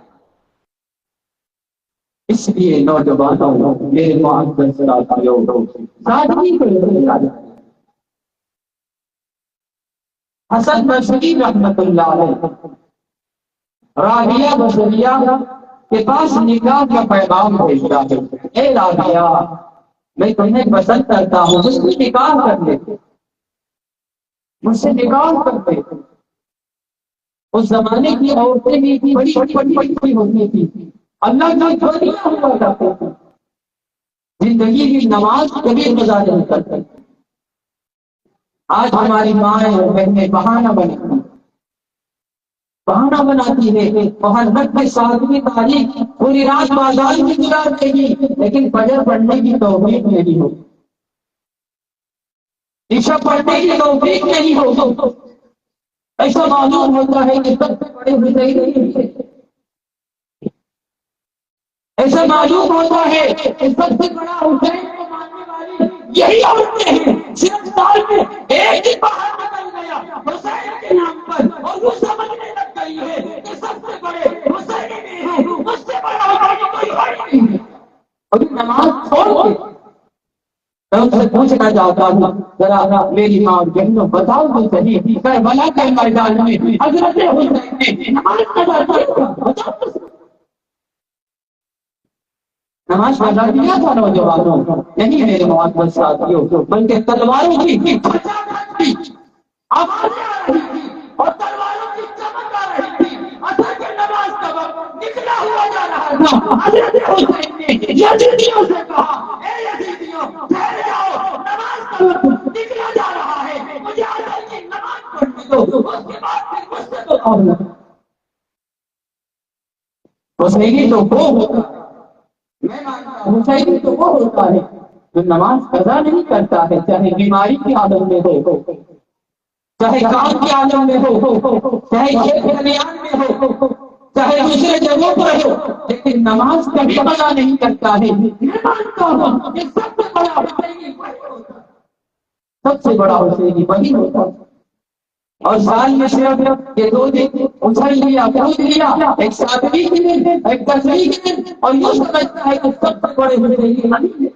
اس لیے نوجوانوں میرے معزز ساتھیوں، سادگی کو لے یاد رکھیں۔ حسن بصری رحمت اللہ علیہ رابعہ بصریہ کے پاس نکاح کا پیغام بھیجا ہے، اے رابعہ میں تمہیں پسند کرتا ہوں، مجھ سے نکاح کر لے، مجھ سے نکاح کر لے۔ اس زمانے کی عورتیں بھی بڑی بڑی ہوتی تھی، اللہ کی دنیا ہوا کرتے تھے، زندگی کی نماز کبھی قضا نہیں کرتے۔ آج ہماری مائیں اور بہنیں بہانہ بناتی ہے، محبت میں سادگی تاریخ پوری رات بازار میں گزار دے گی، لیکن فجر پڑھنے کی توفیق نہیں ہوگی، عشاء پڑھنے کی توفیق نہیں ہوگی۔ ایسا معلوم ہوتا ہے کہ سب سے بڑے حسین نہیں تھے، ایسا معلوم ہوتا ہے کہ سب سے بڑا حسین کو ماننے والی یہی عورتیں ہیں۔ صرف سال میں ایک ہی باہر نکل گیا حسین کے نام پر، اور وہ سمجھنے لگ گئی ہے کہ سب سے بڑے حسین میں ہیں، مجھ سے بڑا حسین کوئی اور نہیں ہے۔ ابھی نماز چھوڑ کے میں ان سے پوچھنا چاہتا ہوں، ذرا میری ماں اور بہنوں بتاؤ تو صحیح، کربلا کے میدان میں حضرت حسین نے نماز قضا کی، بتاؤ تو صحیح۔ نماز قضا کیا تھا نوجوانوں، نہیں میرے معزز ساتھیوں، بلکہ تلواروں کی آوازیں آ رہی تھی اور تلواروں کی چمک آ رہی تھی، اصل کے نماز کا وقت نکلا ہوا جا رہا تھا۔ حضرت حسین نے یزیدیوں سے کہا، اے یزیدیوں ٹھہر جاؤ، نماز کا وقت نکلا جا رہا ہے، مجھے اصل کی نماز پڑھنے دو، اس کے بعد پھر مجھ سے تو اور حسینی تو وہ ہوتا ہے، میں مانتا ہوں حسینی تو وہ ہوتا ہے جو نماز قضا نہیں کرتا ہے، چاہے بیماری کی حالت میں ہو، چاہے کام کے عالم میں ہو، چاہے کھیت کھلیان میں ہو، چاہے دوسرے جگہوں پر ہو، لیکن نماز کبھی قضا نہیں کرتا ہے۔ میں مانتا ہوں کہ سب سے بڑا حسینی وہی ہوتا ہے، سب سے بڑا حسینی وہی ہوتا ہے۔ اور سال میں صرف یہ 2 دن اچھل لیا، کود لیا، ایک سادگی کے دن، ایک تصویر کے دن، اور یوں سمجھتا ہے کہ سب سے بڑے حسینی وہی ہے،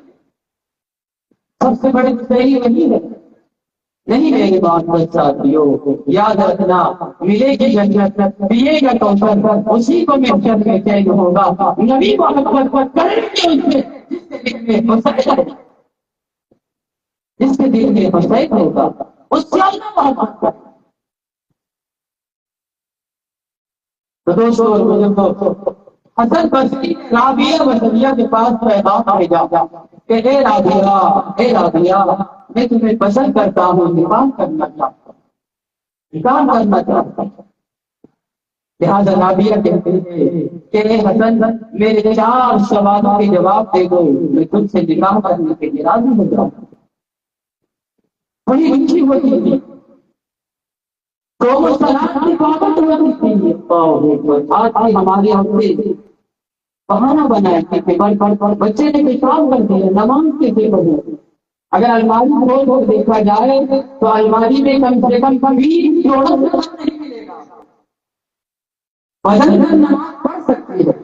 سب سے بڑے حسینی وہی ہے۔ نہیں میرے معزز ساتھیوں، یاد رکھنا، ملے گی جنت، پیے گا کوثر، اسی کو محشر میں چین ہوگا۔ نبی محبت کریں گے ان سے جس کے دل میں حسین ہے، جس کے دل میں حسین ہوگا اس سے اللہ محبت کرے۔ تو دوستوں اور بزرگوں، حسن بصری رابعہ بصریہ کے پاس پیغام بھیجا کہ اے رابعہ، اے رابعہ، میں تمہیں پسند کرتا ہوں، نکاح کرنا چاہتا ہوں، نکاح کرنا چاہتا ہوں۔ لہٰذا رابعہ کہتے ہیں کہ اے حسن، میرے 4 سوالوں کے جواب دے دو، میں تم سے نکاح کرنے کے لیے راضی ہو جاؤں۔ بڑی اچھی ہوتی تھی تو وہ سلاد کی پابند ہوتی تھی، آج بھی ہمارے یہاں سے بہانہ بنایا کہ بچے نے پیشاب کر دیا، نماز کیسے پڑھے؟ اگر الماری کھول کر دیکھا جائے تو الماری میں کم سے کم 20 جوڑوں نہیں ملے گا، بدل کر نماز پڑھ سکتی ہے۔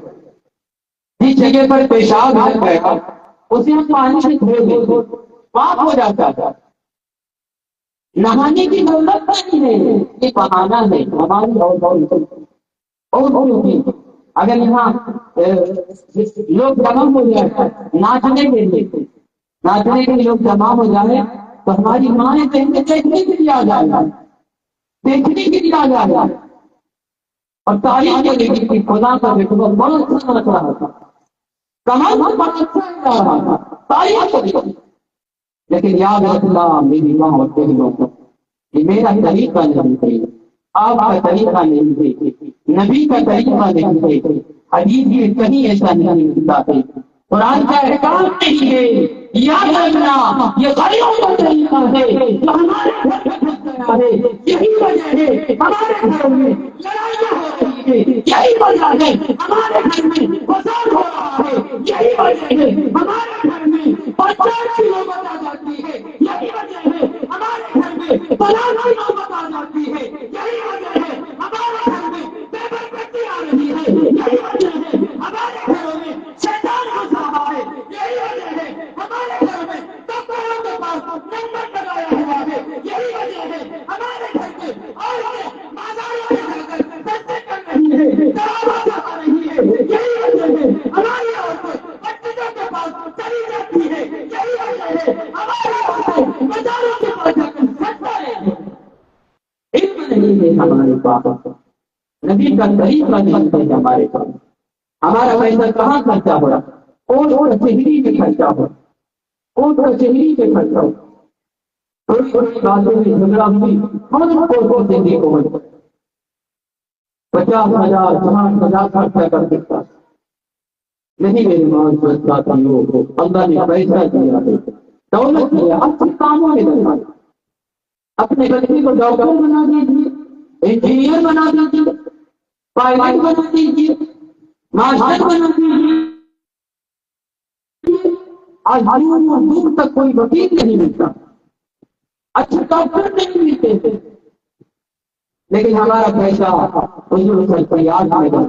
جس جگہ پر پیشاب لگ گیا اسے ہم پانی سے دھو دیں، پاک ہو جاتا ہے، نہانے کی ضرورت نہیں ہے، یہ بہانہ ہے ہماری اور اگر یہاں لوگ جمع ہو جائے ناچنے کے لیے، ناچنے کے لوگ جمع ہو جائے تو ہماری ماں نے دیکھنے کے لیے آ جائے، دیکھنے کے لیے آ جائے اور تعریف کرے گی کہ خدا کا بیٹا بہت اچھا لگ رہا تھا، کمال بہت اچھا لگ رہا تھا، تعریف کرے گی۔ لیکن یاد رکھنا میری ماں اور تیری لوگوں کہ میرا طریقہ نہیں ہے، آپ کا طریقہ نہیں ہے، نبی کا طریقہ نہیں ہے، حدیث میں کہیں ایسا نہیں ملتا ہے، قرآن کا احکام نہیں ہے۔ یاد رکھنا یہ غریبوں کا طریقہ ہے جو ہمارے گھر میں گھس گیا ہے، یہی وجہ ہے ہمارے گھر میں لڑائیاں ہو رہی ہے، یہی وجہ ہے ہمارے گھر میں فساد ہو رہا ہے، یہی وجہ ہے ہمارے گھر میں پنچایت کی نوبت آ جاتی ہے، یہی وجہ ہے ہمارے گھر میں طلاق کی نوبت آ جاتی ہے، یہی وجہ ہے ہمارے گھر میں بے برکتی آ رہی ہے، یہی وجہ ہے ہمارے گھروں میں شیطان گھس رہا ہے، یہی وجہ ہے ہمارے گھر میں ڈاکٹروں کے پاس نمبر لگایا ہوا ہے، یہی وجہ ہے ہمارے گھر میں عورتیں بازاروں میں جا کر سستے کر رہی ہے، دوا کرا رہی ہے، یہی وجہ ہے ہماری عورتیں مسجدوں کے پاس چلی جاتی ہے، یہی وجہ ہے ہماری عورتیں بازاروں کے پاس جا کر سستا رہی ہے۔ علم نہیں ہے ہمارے پاس، نبی کا طریقہ نہیں ہے ہمارے پاس، ہمارا پیسہ کہاں خرچہ ہو رہا، اور کچہری میں خرچہ ہو، اور کچہری میں خرچہ ہو، تھوڑی تھوڑی باتوں میں جھگڑا ہوئی، ہم کو دینے کو ملتا 50,000 60,000 خرچہ کر دیتا نہیں، میری ماں سوچتا تھا لوگ اللہ نے پیسہ دیا ہے، دولت دیا، اچھے کاموں میں لگا، اپنے بچے کو ڈاکٹر بنا دیجیے، انجینئر بنا دیجیے، پائلٹ بنا دیجیے، ماسٹر بنا دیجیے، آج دور تک کوئی وکیل نہیں ملتا، اچھے ڈاکٹر نہیں ملتے تھے، لیکن ہمارا پیسہ حضور سے فریاد آئے گا،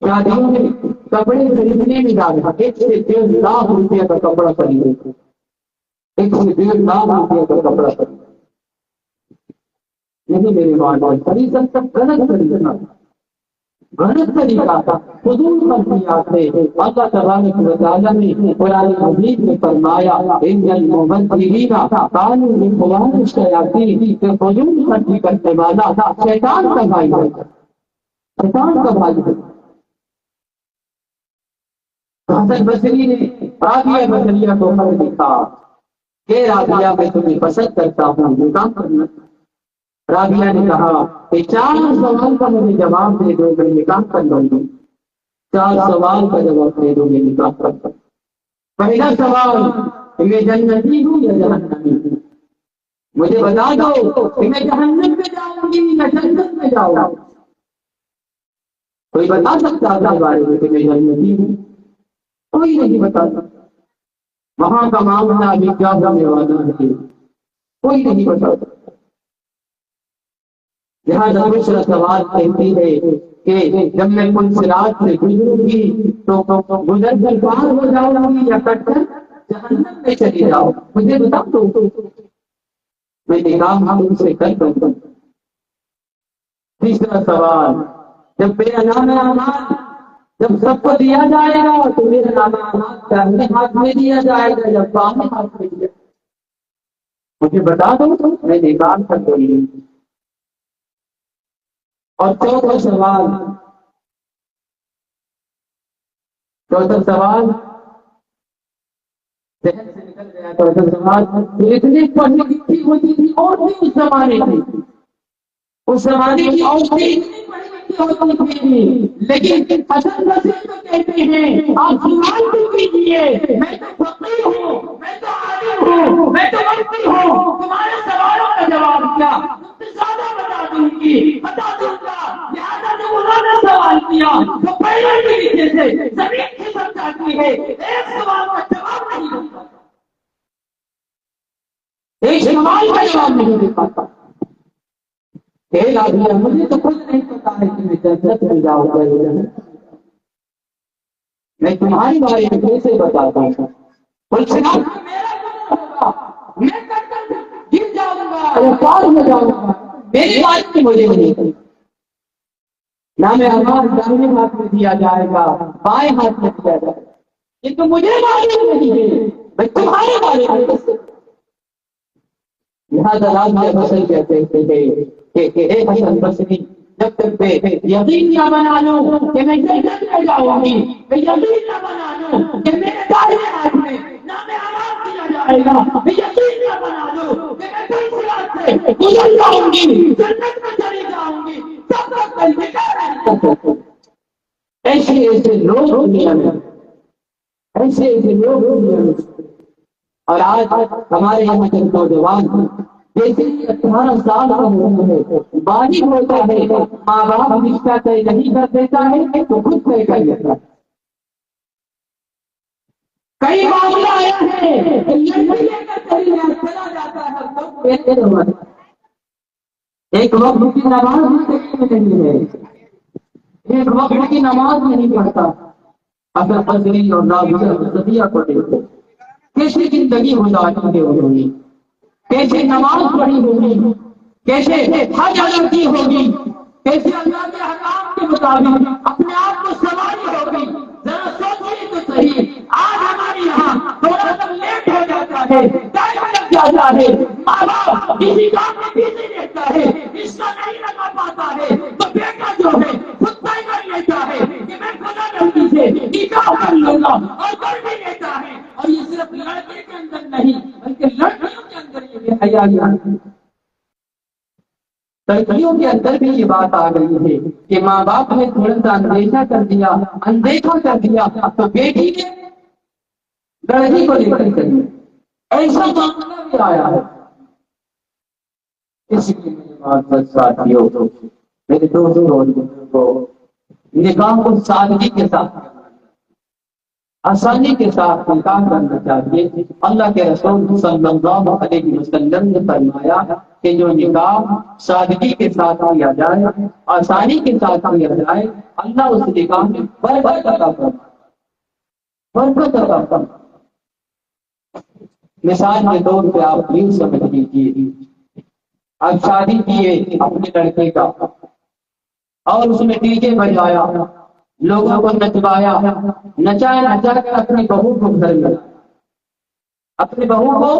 شادیوں میں کپڑے خریدنے میں ڈالا 1 سے 1.5 لاکھ روپے کا کپڑا خریدے، 1 سے 1.5 لاکھ روپے کا کپڑا خریدے، نہیں میرے والد طریقہ سب غلط طریقہ، غلط طریقہ تھا، حضور منفیات ہے۔ اللہ تبارک و تعالیٰ نے قرآن مجید میں فرمایا ان المبذرین کانوا اخوان الشیاطین، کہ حضور منفی کرنے والا شیطان کا بھائی ہے، شیطان کا بھائی ہے۔ حسن بصری نے رابعہ بصریہ کو خط لکھا کہ رابعہ میں تمہیں پسند کرتا ہوں، نکاح کرنا۔ رابعہ نے کہا کہ 4 سوال کا مجھے جواب دے دو، میں نکاح کر لوں گی۔ 4 سوال کا جواب دے دو، میں نکاح کر لوں گی۔ پہلا سوال کہ میں جنتی ہوں یا جہنمی ہوں، مجھے بتا دو کہ میں جہنم میں جاؤں گی یا جنت میں جاؤں گی۔ کوئی بتا سکتا تھا بارے میں کہ میں جنتی ہوں؟ کوئی نہیں بتا سکتا۔ وہاں کا معاملہ بھی کیا ہونے والا ہے کوئی نہیں بتا سکتا۔ لہٰذا دوسرا سوال کہتی ہے کہ جب میں پل صراط سے گزروں گی تو گزر کر پار ہو جاؤں گی یا کٹ کر جہنم میں چلی جاؤ، مجھے بتا دو، میں نکاح ہم سے کر دوں۔ تیسرا سوال جب میرا نام اعمال جب سب کو دیا جائے گا تو میرا نام اعمال داہنے ہاتھ میں دیا جائے گا یا بائیں ہاتھ میں دیا، مجھے بتا دو، میں نکاح کر دوں گی۔ اور چوتھا سوال ذہن سے نکل گیا، چوتھا سوال کہ اتنی پڑھی لکھی ہوتی تھی اور بھی اس زمانے کی، اس زمانے کی عورتیں اتنی پڑھی لکھی ہوتی تھی، لیکن حسن بصری تو کہتے ہیں آپ سوال بھی کیجیے، میں تو فقیر ہوں، میں تو عالم ہوں، میں تو مفتی ہوں، تمہارے سوالوں کا جواب کیا زیادہ بتا دوں گا، لہٰذا جب انہوں نے سوال کیا تو پہلے بھی لکھے تھے زمین کھسک جاتی ہے، ایک سوال کا جواب نہیں دے پاتا، ایک سوال کا جواب نہیں دے پاتا۔ مجھے تو خود نہیں پتا ہے کہ میں جنت میں جاؤں گا، میں تمہاری بارے میں کیسے بتاتا ہوں؟ میں گر جاؤں گا یا پار ہو جاؤں گا، میری بات کی مجھے نہیں، نہ میں ہمارے دائیں ہاتھ میں دیا جائے گا، بائیں ہاتھ میں دیا جائے گا، یہ تو مجھے معلوم نہیں ہے، میں تمہارے بارے میں لہٰذا راجہ بصری کہتے ہیں کہ اے حسن بصری، جب تک میں یقین نہ بنا لوں کہ میں جنت میں جاؤں گی، میں یقین نہ بنا لوں کہ میرے دائیں ہاتھ میں نہ میں آرام دیا جائے گا، میں یقین نہ بنا لوں کہ میں کوئی صراط سے گزر جاؤں گی، جنت میں چلی جاؤں گی، تب تک میں بیکار نہیں۔ ایسے لوگ دنیا میں، ایسے لوگ دنیا میں، اور آج ہمارے یہاں کے نوجوان جیسے 18 سال کا ہوتا ہے، بالغ ہوتا ہے، ماں باپ رشتہ طے نہیں کر دیتا ہے تو خود طے کر لیتا ہے۔ کئی معاملہ آیا ہے چلا جاتا ہے، ایک وقت کی نماز نہیں ہے، ایک وقت کی نماز نہیں پڑھتا، اگر فضری اور نازیہ کو دیکھو کیسی زندگی گزاری ہے انہوں نے، کیسے نماز پڑھی ہوگی، کیسے حج ادا کی ہوگی، کیسے اللہ کے حکام کے مطابق اپنے آپ کو سنبھالی ہوگی، ذرا سوچیے تو صحیح۔ آج ہمارے یہاں تھوڑا سا لیٹ ہو جاتا ہے، ٹائم لگ جاتا ہے، ماں باپ کسی کام میں بزی رہتا ہے، اس کا نہیں لگا پاتا ہے، تو بیٹا جو ہے خود طے کر لیتا ہے کہ میں خدا نبی سے نکاح کر لوں گا، اور کر بھی لیتا ہے، اور یہ صرف لڑکے کے اندر نہیں بلکہ لڑکیوں کے اندر یہ بے حیائی آتی ہے، لڑکیوں کے اندر بھی یہ بات آ گئی ہے کہ ماں باپ نے تھوڑا سا اندیشہ کر دیا، اندیکھا کر دیا تو بیٹی نے لڑکی کو لے کر چلی، ایسا معاملہ بھی آیا ہے۔ اس لیے میرے بات ساتھیوں، میرے دوستوں، نکاح کو سادگی کے ساتھ، آسانی کے ساتھ نکاح کرنا چاہیے۔ اللہ کے رسول صلی اللہ علیہ وسلم نے فرمایا کہ جو نکاح سادگی کے ساتھ کیا جائے، آسانی کے ساتھ کیا جائے، اللہ اس نکاح میں برکت عطا فرماتا۔ مثال کے طور پہ آپ یوں سمجھ لیجیے، آپ شادی کیے اپنے لڑکے کا اور اس میں ڈی جے بجایا، لوگوں کو نچوایا، نچا کر اپنی بہو کو گھر ملایا، اپنی بہو کو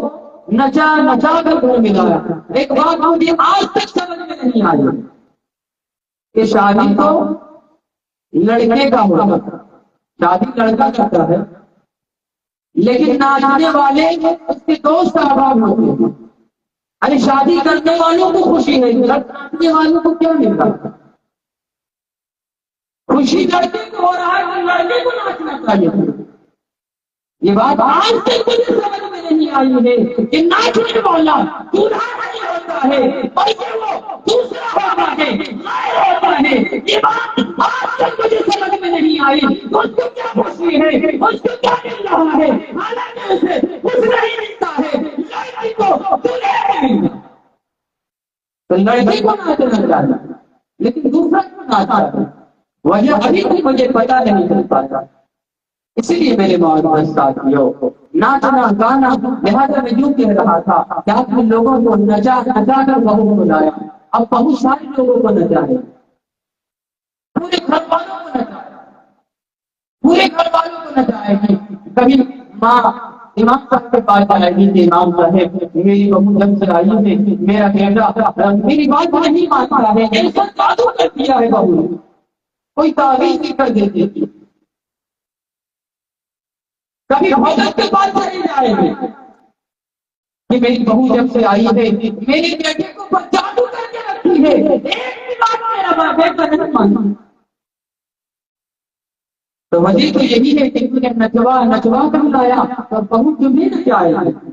نچا کر گھر ملایا۔ ایک بات مجھے آج تک سمجھ میں نہیں آئی کہ شادی تو لڑکے کا ہوتا ہے، شادی لڑکا کرتا ہے، لیکن ناچنے والے اس کے دوست احباب ہوتے ہیں۔ ارے شادی کرنے والوں کو خوشی نہیں، ناچنے والوں کو کیا مل رہا ہے؟ خوشی لڑکے کو ہو رہا ہے، لڑکے کو ناچنا چاہیے۔ یہ بات آج تک مجھے سمجھ میں نہیں آئی ہے کہ ناچنے والا دولہا نہیں ہوتا ہے بلکہ وہ دوسرا ہوتا ہے، غیر ہوتا ہے۔ یہ بات آج تک مجھے سمجھ میں نہیں آئی، اس کو کیا خوشی ہے، اس کو کیا مل رہا ہے، حالانکہ اسے کچھ نہیں ملتا ہے، لڑکی کو دولہے نہیں ملتا۔ تو لڑکی کو ناچنا چاہیے لیکن دوسرا کو ناچتا ہے، وجہ ابھی بھی مجھے پتا نہیں چل پاتا۔ اسی لیے میرے معزز ساتھیوں، ناچنا گانا، لہٰذا میں یوں کہہ رہا تھا کہ آپ نے لوگوں کو نچا کر بہو کو لایا، اب بہت سارے لوگوں کو نچائے، پورے گھر والوں کو نچائے، پورے گھر والوں کو نچائے گی۔ کبھی ماں امام صاحب کے پاس جائے گی کہ امام صاحب میری بہو جب سے آئی ہے میرا بیٹا میری بات نہیں مانتا ہے، ایسا جادو کر دیا ہے بہو نے، کوئی تعویذ بھی کر دیتی تھی. کبھی حضرت کے پاس چلے جائے گی کہ میری بہو جب سے آئی ہے میرے بیٹے کو جادو کر کے رکھی ہے، ایک بھی بات میرا بیٹا نہیں مانتا. تو وجہ تو یہی ہے کہ تجھے نچوا کر لایا اور بہو تمہیں نچائے گی،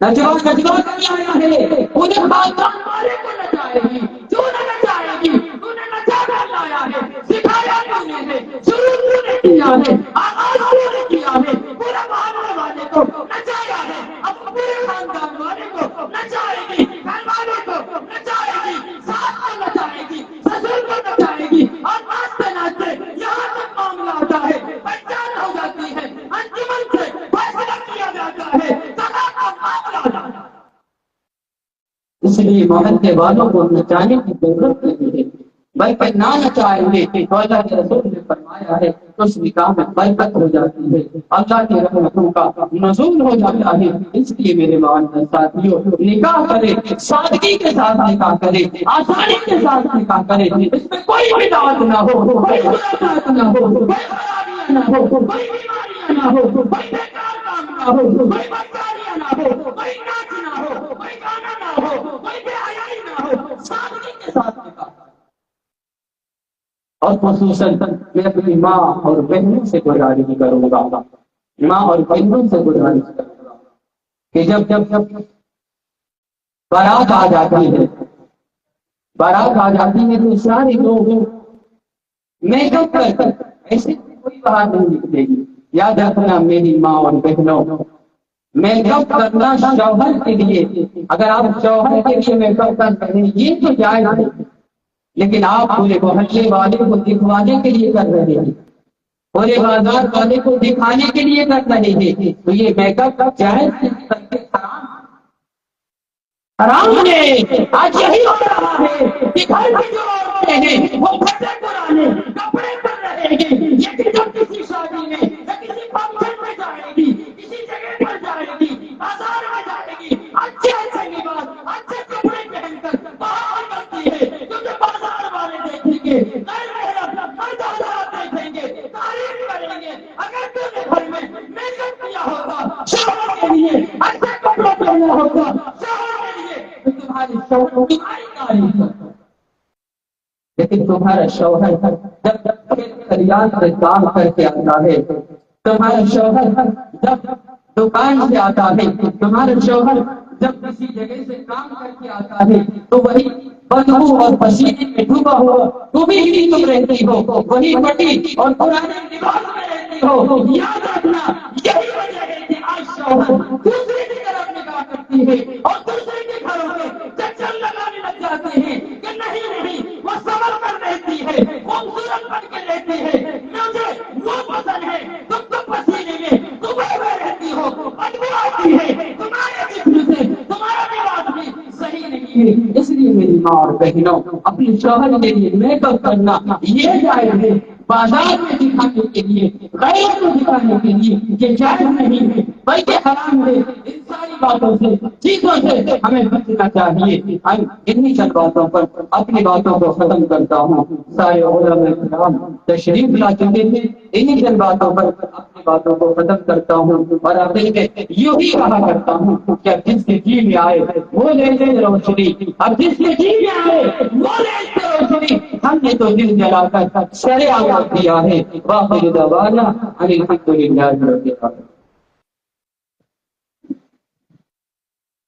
نچوا کر لایا ہے انہیں خاندان والے کو نچائے گی. کیوں نہ نچائے گی؟ تو نے نچا کر لایا ہے، سکھایا تو نے، شروع تو نے کیا ہے، آغاز تو نے کیا ہے، پورے محلے والے کو نچایا ہے، اب پورے خاندان والے کو نچائے گی، گھر والوں کو نچائے گی، ساس کو نچائے گی، سسر کو نچائے گی، اور ناچتے ناچتے یہاں تک معاملہ آتا ہے پہچان ہو جاتی ہے، انجمن سے فیصلہ کیا جاتا ہے، طلاق کا معاملہ آتا ہے. اس لیے محلے والوں کو نچانے کی ضرورت نہیں ہے، بلکہ نہ نچائیں گے تو اللہ کے رسول نے فرمایا ہے تو اس نکاح میں برکت ہو جاتی ہے، اللہ کی رحمتوں کا نزول ہو جاتا ہے. اس لیے میرے معزز ساتھیوں، نکاح کرے سادگی کے ساتھ نکاح کرے، آسانی کے ساتھ نکاح کرے، اس میں کوئی بدعت نہ ہو، کوئی خرافات نہ ہو، کوئی خرابیاں نہ ہو، کوئی بیماریاں نہ ہو، کوئی بیکار کام نہ ہو، کوئی بدکاریاں نہ ہو، کوئی ناچ نہ ہو، کوئی گانا نہ ہو، کوئی بے حیائی نہ ہو، سادگی کے ساتھ نکاح. اور خصوصاً میں اپنی ماں اور بہنوں سے گزارش کروں گا، ماں اور بہنوں سے گزارش کروں گا کہ جب بارات آ جاتی ہے، بارات آ جاتی ہے تو سارے لوگ میک اپ کر ایسے کوئی باہر نہیں نکلے گی. یاد رکھنا میری ماں اور بہنوں، میک اپ کرنا شوہر کے لیے، اگر آپ شوہر کے لیے میک اپ کر رہے ہیں یہ تو جائز ہے، لیکن آپ پورے محلے والے کو دکھوانے کے لیے کر رہے ہیں، پورے بازار والے کو دکھانے کے لیے کر رہے ہیں، تو یہ میک اپ جائز بلکہ حرام ہے. آج یہی ہو رہا ہے کہ گھر کی جو عورتیں ہیں وہ پھٹے پرانے کپڑے پر رہے گی، یہ جب کسی شادی میں یا کسی فنکشن میں جائے گی، کسی جگہ پر جائے گی، بازار میں جائے گی، اچھے اچھے لباس اچھے کپڑے پہن کر باہر نکلتی ہے، کیونکہ بازار والے دیکھیں گے، غیر محرم مرد حضرات دیکھیں گے، تعریف کریں گے. اگر تم نے گھر میں میک اپ کیا ہوگا شوہر کے لیے، اچھے کپڑے پہنا ہوگا شوہر کے لیے، تو تمہاری شوہر تمہاری تعریف کرتا. لیکن تمہارا شوہر جب خریدار سے کام کر کے آتا ہے، تمہارا شوہر جب دکان سے آتا ہے، تمہارا شوہر جب کسی جگہ سے کام کر کے آتا ہے تو وہی بدبو اور پسینے میں ڈوبا ہو تمہیں تم رہتی ہو، وہی پٹی اور پرانے لباس میں رہتی ہو. یاد رکھنا یہی وجہ ہے کہ آج شوہر دوسرے کی طرف نگاہ کرتی ہے اور دوسرے کے گھروں میں چکر لگانے لگ جاتے ہیں کہ نہیں وہ صبر کر رہتی ہے، خوبصورت بن کے رہتی ہے، مجھے وہ پسند ہے، تم تو پسینے میں تمہیں میں رہتی ہو، بدبو آتی ہے تمہارے جسم سے، تمہارا لباس بھی صحیح نہیں ہے. اس لیے میری ماں اور بہنوں، اپنے شوہر کے لیے میک اپ کرنا یہ جائز ہے، بازار میں دکھانے کے لیے، غیر کو دکھانے کے لیے یہ جائز نہیں ہے بلکہ حرام ہے. ان ساری باتوں سے چیزوں سے ہمیں بچنا چاہیے. ہم انہی چند باتوں پر اپنی باتوں کو ختم کرتا ہوں. سارے علماء کرام تشریف لا چکے تھے، انہی چند باتوں پر اپنی باتوں کو ختم کرتا ہوں اور آخر میں یوں ہی کہا کرتا ہوں کہ اب جس کے جی میں آئے وہ لے لے روشنی، اب جس کے جی میں آئے وہ لے لے روشنی. ہم نے تو دل جلا کر سرے آواز دیا ہے. واخر دعوانا ان الحمد للہ رب العالمین.